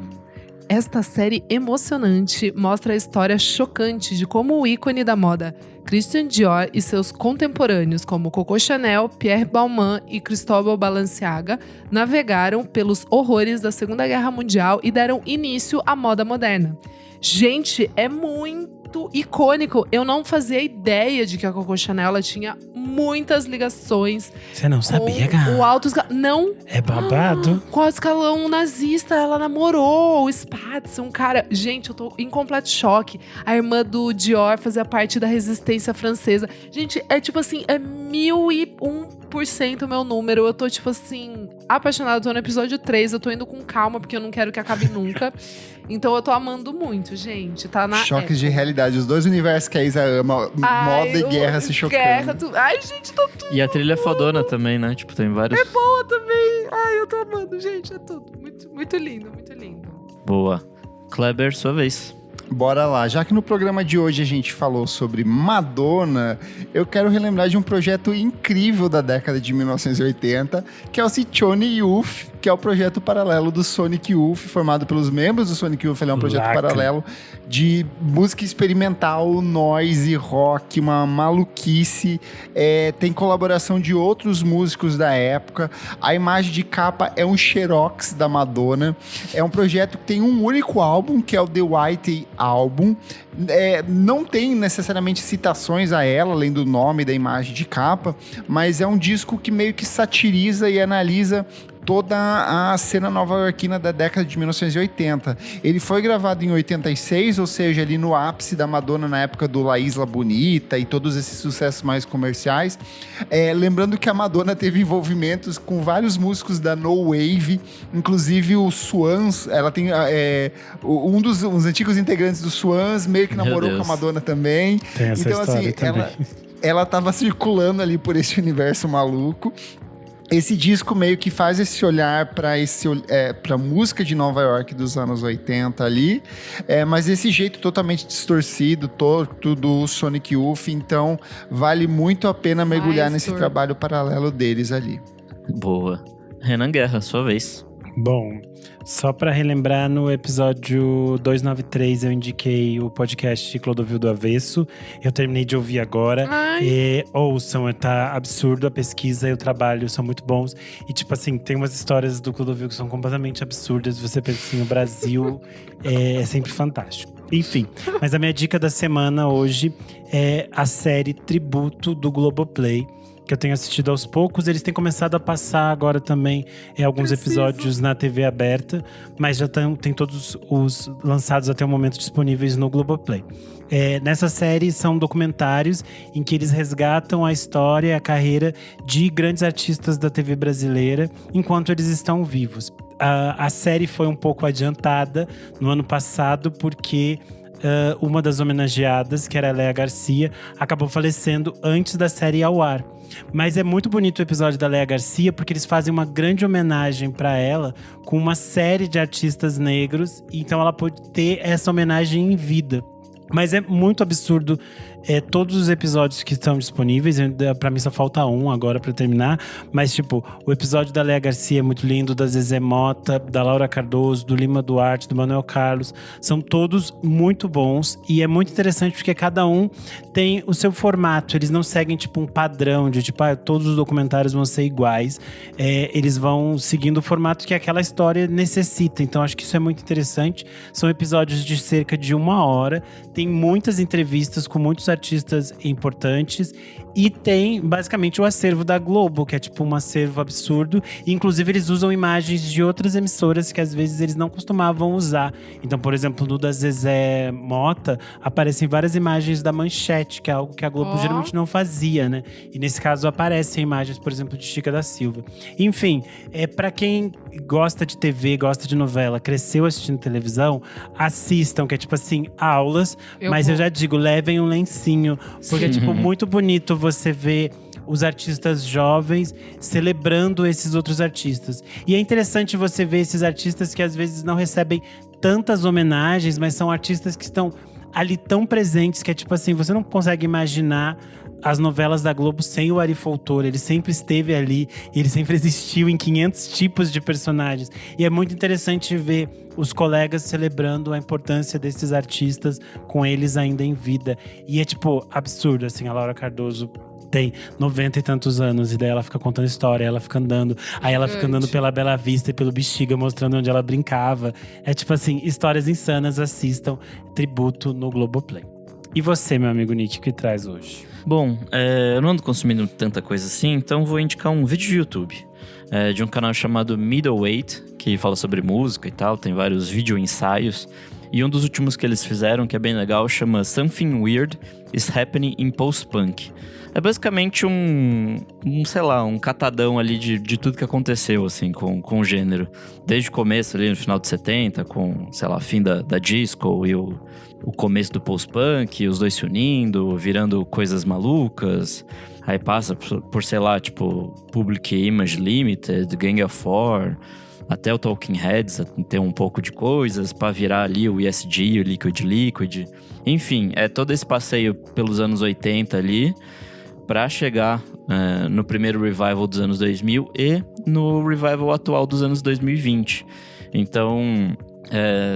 Esta série emocionante mostra a história chocante de como o ícone da moda, Christian Dior, e seus contemporâneos, como Coco Chanel, Pierre Balmain e Cristóbal Balenciaga, navegaram pelos horrores da Segunda Guerra Mundial e deram início à moda moderna. Gente, é muito icônico. Eu não fazia ideia de que a Coco Chanel ela tinha muitas ligações. Você não sabia, cara? O alto não. É babado. Com o escalão nazista, ela namorou o Spatz, um cara. Gente, eu tô em completo choque. A irmã do Dior fazia parte da resistência francesa. Gente, é tipo assim, é 1001% o meu número. Eu tô, tipo assim, apaixonada. Eu tô no episódio 3, eu tô indo com calma, porque eu não quero que acabe nunca. Então eu tô amando muito, gente. Tá na Choques de realidade. Os dois universos que a Isa ama, moda e guerra se chocando. Ai, gente, tô tudo. E a trilha é fodona também, né? Tipo, tem vários... É boa também. Ai, eu tô amando, gente. É tudo. Muito, muito lindo, muito lindo. Boa. Kleber, sua vez. Bora lá. Já que no programa de hoje a gente falou sobre Madonna, eu quero relembrar de um projeto incrível da década de 1980, que é o Sonic Youth, que é o projeto paralelo do Sonic Youth, formado pelos membros do Sonic Youth. Ele é um projeto paralelo de música experimental, noise, rock, uma maluquice. Tem colaboração de outros músicos da época. A imagem de capa é um xerox da Madonna. É um projeto que tem um único álbum, que é o The White Album. Não tem necessariamente citações a ela, além do nome e da imagem de capa, mas é um disco que meio que satiriza e analisa toda a cena nova-iorquina da década de 1980. Ele foi gravado em 86, ou seja, ali no ápice da Madonna, na época do La Isla Bonita e todos esses sucessos mais comerciais. Lembrando que a Madonna teve envolvimentos com vários músicos da No Wave, inclusive o Swans. Ela tem um dos antigos integrantes do Swans, meio que namorou com a Madonna também. Tem essa então, assim, também. ela tava circulando ali por esse universo maluco. Esse disco meio que faz esse olhar para música de Nova York dos anos 80 ali, mas esse jeito totalmente distorcido, torto do Sonic Youth, então vale muito a pena mergulhar nesse trabalho paralelo deles ali. Boa. Renan Guerra, sua vez. Bom, só para relembrar, no episódio 293 eu indiquei o podcast Clodovil do Avesso. Eu terminei de ouvir agora. Ouçam, tá absurdo a pesquisa e o trabalho, são muito bons. E tipo assim, tem umas histórias do Clodovil que são completamente absurdas. Você pensa assim, o Brasil é sempre fantástico. Enfim, mas a minha dica da semana hoje é a série Tributo do Globoplay, que eu tenho assistido aos poucos. Eles têm começado a passar agora também alguns episódios na TV aberta, mas já tem todos os lançados até o momento disponíveis no Globoplay. Nessa série são documentários em que eles resgatam a história e a carreira de grandes artistas da TV brasileira enquanto eles estão vivos. A série foi um pouco adiantada no ano passado porque uma das homenageadas, que era a Léa Garcia, acabou falecendo antes da série ir ao ar. Mas é muito bonito o episódio da Léa Garcia, porque eles fazem uma grande homenagem para ela com uma série de artistas negros, então ela pode ter essa homenagem em vida. Mas é muito absurdo todos os episódios que estão disponíveis. Pra mim só falta um agora pra terminar. Mas tipo, o episódio da Léa Garcia é muito lindo, da Zezé Mota, da Laura Cardoso, do Lima Duarte, do Manuel Carlos. São todos muito bons. E é muito interessante porque cada um tem o seu formato. Eles não seguem tipo um padrão de tipo, todos os documentários vão ser iguais. Eles vão seguindo o formato que aquela história necessita. Então acho que isso é muito interessante. São episódios de cerca de 1 hora. Tem muitas entrevistas com muitos artistas importantes e tem basicamente o acervo da Globo, que é tipo um acervo absurdo. E, inclusive eles usam imagens de outras emissoras que às vezes eles não costumavam usar. Então, por exemplo, no da Zezé Mota aparecem várias imagens da Manchete, que é algo que a Globo geralmente não fazia, né? E nesse caso aparecem imagens, por exemplo, de Chica da Silva. Enfim, pra quem gosta de TV, gosta de novela, cresceu assistindo televisão, assistam, que é tipo assim, aulas. Eu já digo, levem um lencinho, porque é tipo muito bonito você ver os artistas jovens celebrando esses outros artistas. E é interessante você ver esses artistas que às vezes não recebem tantas homenagens, mas são artistas que estão ali tão presentes que é tipo assim, você não consegue imaginar as novelas da Globo sem o Ari Foltor. Ele sempre esteve ali, ele sempre existiu em 500 tipos de personagens. E é muito interessante ver os colegas celebrando a importância desses artistas com eles ainda em vida. E é tipo absurdo, assim, a Laura Cardoso tem 90 e tantos anos, e daí ela fica contando história, ela fica andando, aí ela fica andando pela Bela Vista e pelo Bexiga, mostrando onde ela brincava. É tipo assim, histórias insanas. Assistam Tributo no Globoplay. E você, meu amigo Nick, o que traz hoje? Bom, eu não ando consumindo tanta coisa assim, então vou indicar um vídeo de YouTube de um canal chamado Middleweight, que fala sobre música e tal, tem vários vídeo-ensaios. E um dos últimos que eles fizeram, que é bem legal, chama Something Weird is Happening in Post-Punk. É basicamente um catadão ali de tudo que aconteceu, assim, com o gênero. Desde o começo ali, no final de 70, com, fim da disco e o começo do post-punk, os dois se unindo, virando coisas malucas. Aí passa por Public Image Limited, Gang of Four, até o Talking Heads, ter um pouco de coisas pra virar ali o ESG, o Liquid. Enfim, é todo esse passeio pelos anos 80 ali, pra chegar no primeiro revival dos anos 2000 e no revival atual dos anos 2020. Então,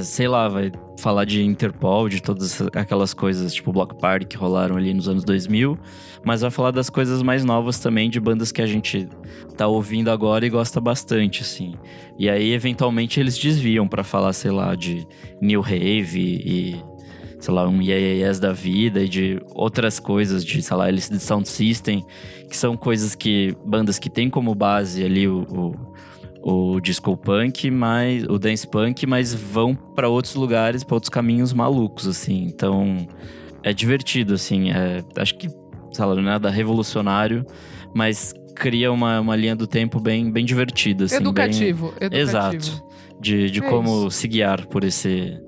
sei lá, vai falar de Interpol, de todas aquelas coisas tipo Block Party que rolaram ali nos anos 2000, mas vai falar das coisas mais novas também, de bandas que a gente tá ouvindo agora e gosta bastante, assim. E aí, eventualmente, eles desviam pra falar, sei lá, de New Rave e sei lá, um Yeah da vida e de outras coisas, de, sei lá, LCD Sound System, que são coisas que, bandas que tem como base ali o disco punk, o dance punk, mas vão pra outros lugares, pra outros caminhos malucos, assim. Então, é divertido, assim. Acho que, sei lá, não é nada revolucionário, mas cria uma linha do tempo bem divertida, assim. Educativo. Exato. De como se guiar por esse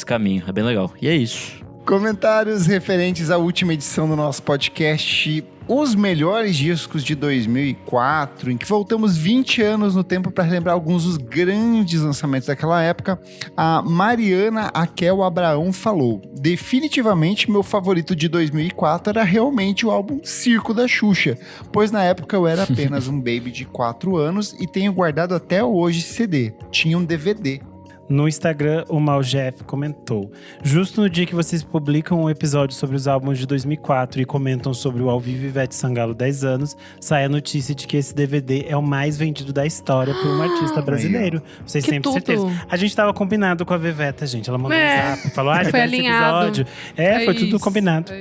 caminho. É bem legal. E é isso. Comentários referentes à última edição do nosso podcast, os melhores discos de 2004, em que voltamos 20 anos no tempo para relembrar alguns dos grandes lançamentos daquela época. A Mariana Akel Abraão falou: definitivamente meu favorito de 2004 era realmente o álbum Circo da Xuxa, pois na época eu era apenas um baby de 4 anos e tenho guardado até hoje CD. Tinha um DVD. No Instagram, o Maljeff comentou: justo no dia que vocês publicam um episódio sobre os álbuns de 2004 e comentam sobre o Ao Vivo Ivete Sangalo 10 anos, sai a notícia de que esse DVD é o mais vendido da história por um artista brasileiro. Vocês têm certeza? A gente tava combinado com a Veveta, gente. Ela mandou um zap, falou: foi alinhado. Esse episódio. Foi tudo combinado.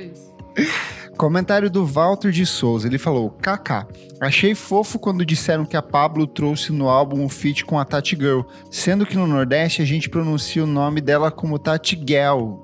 Comentário do Walter de Souza, ele falou: KK, achei fofo quando disseram que a Pabllo trouxe no álbum um feat com a Tati Girl, sendo que no Nordeste a gente pronuncia o nome dela como Tati Girl.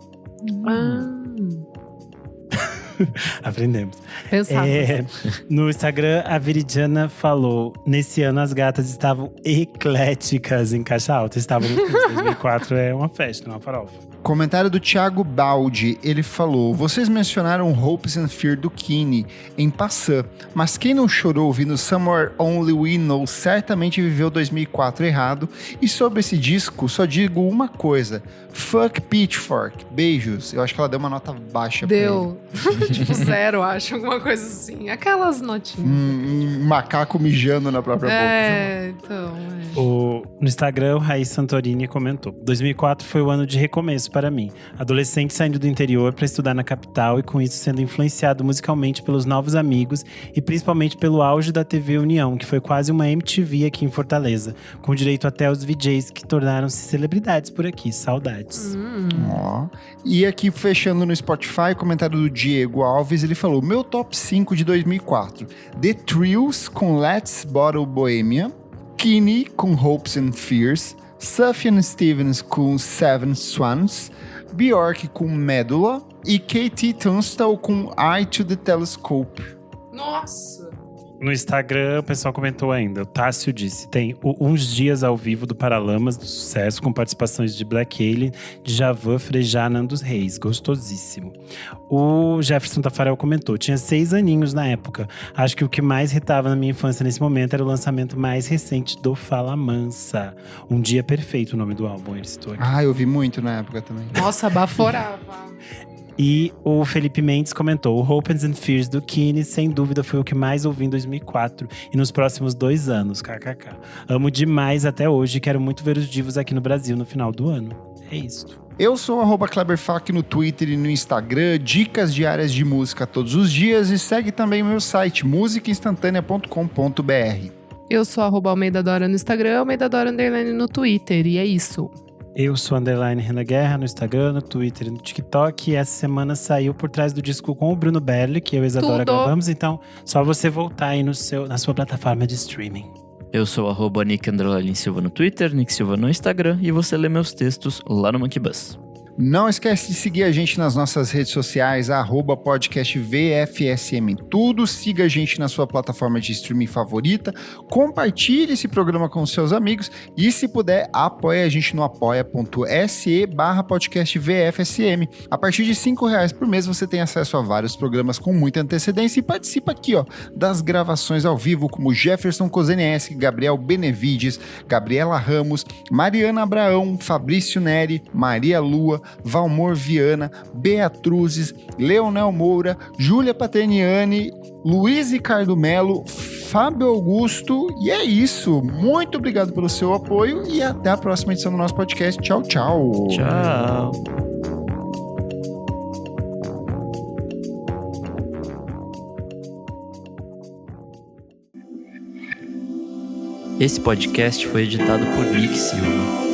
Aprendemos. Pensamos. No Instagram, a Viridiana falou: nesse ano as gatas estavam ecléticas em caixa alta. Estavam no 2004 é uma festa, não é uma farofa. Comentário do Thiago Baldi, ele falou: vocês mencionaram Hopes and Fear do Keane em Passant, mas quem não chorou ouvindo Somewhere Only We Know certamente viveu 2004 errado. E sobre esse disco, só digo uma coisa: fuck Pitchfork, beijos. Eu acho que ela deu uma nota baixa. Deu, tipo 0, acho, alguma coisa assim. Aquelas notinhas. Um macaco mijando na própria boca. Então. No Instagram, o Raiz Santorini comentou: 2004 foi o ano de recomeço para mim. Adolescente saindo do interior para estudar na capital e com isso sendo influenciado musicalmente pelos novos amigos e principalmente pelo auge da TV União, que foi quase uma MTV aqui em Fortaleza, com direito até aos VJs que tornaram-se celebridades por aqui. Saudades. E aqui, fechando no Spotify, comentário do Diego Alves, ele falou: meu top 5 de 2004. The Thrills com Let's Bottle Bohemia, Keane com Hopes and Fears, Sufjan Stevens com Seven Swans, Bjork com Medulla e KT Tunstall com Eye to the Telescope. Nossa! No Instagram, o pessoal comentou ainda. O Tássio disse: tem uns dias ao vivo do Paralamas do Sucesso, com participações de Black Alien, Djavan, Frejá, Nando Reis. Gostosíssimo. O Jefferson Tafarel comentou: tinha 6 aninhos na época. Acho que o que mais irritava na minha infância nesse momento era o lançamento mais recente do Fala Mansa. Um Dia Perfeito, o nome do álbum, ele citou aqui. Eu vi muito na época também. Nossa, baforava. E o Felipe Mendes comentou: o Hopes and Fears do Keane, sem dúvida, foi o que mais ouvi em 2004 e nos próximos 2 anos, kkk. Amo demais até hoje e quero muito ver os divos aqui no Brasil no final do ano. É isso. Eu sou @KleberFak no Twitter e no Instagram, dicas diárias de música todos os dias, e segue também o meu site, musicainstantanea.com.br. Eu sou @Almeida Dora no Instagram, Almeida Dora _ no Twitter, e é isso. Eu sou _Renan Guerra no Instagram, no Twitter e no TikTok. E essa semana saiu Por Trás do Disco com o Bruno Berli, que eu e a Isadora gravamos. Então, só você voltar aí na sua plataforma de streaming. Eu sou @Nick_Silva no Twitter, Nick Silva no Instagram. E você lê meus textos lá no Monkey Bus. Não esquece de seguir a gente nas nossas redes sociais, @podcastvfsm em tudo. Siga a gente na sua plataforma de streaming favorita. Compartilhe esse programa com os seus amigos e, se puder, apoie a gente no apoia.se/podcastvfsm. A partir de R$5 por mês você tem acesso a vários programas com muita antecedência e participa aqui, das gravações ao vivo, como Jefferson Kozenieski, Gabriel Benevides, Gabriela Ramos, Mariana Abraão, Fabrício Neri, Maria Lua, Valmor Viana, Beatruzes, Leonel Moura, Júlia Paterniani, Luiz Ricardo Melo, Fábio Augusto, e é isso. Muito obrigado pelo seu apoio e até a próxima edição do nosso podcast. Tchau, tchau. Tchau. Esse podcast foi editado por Nick Silva.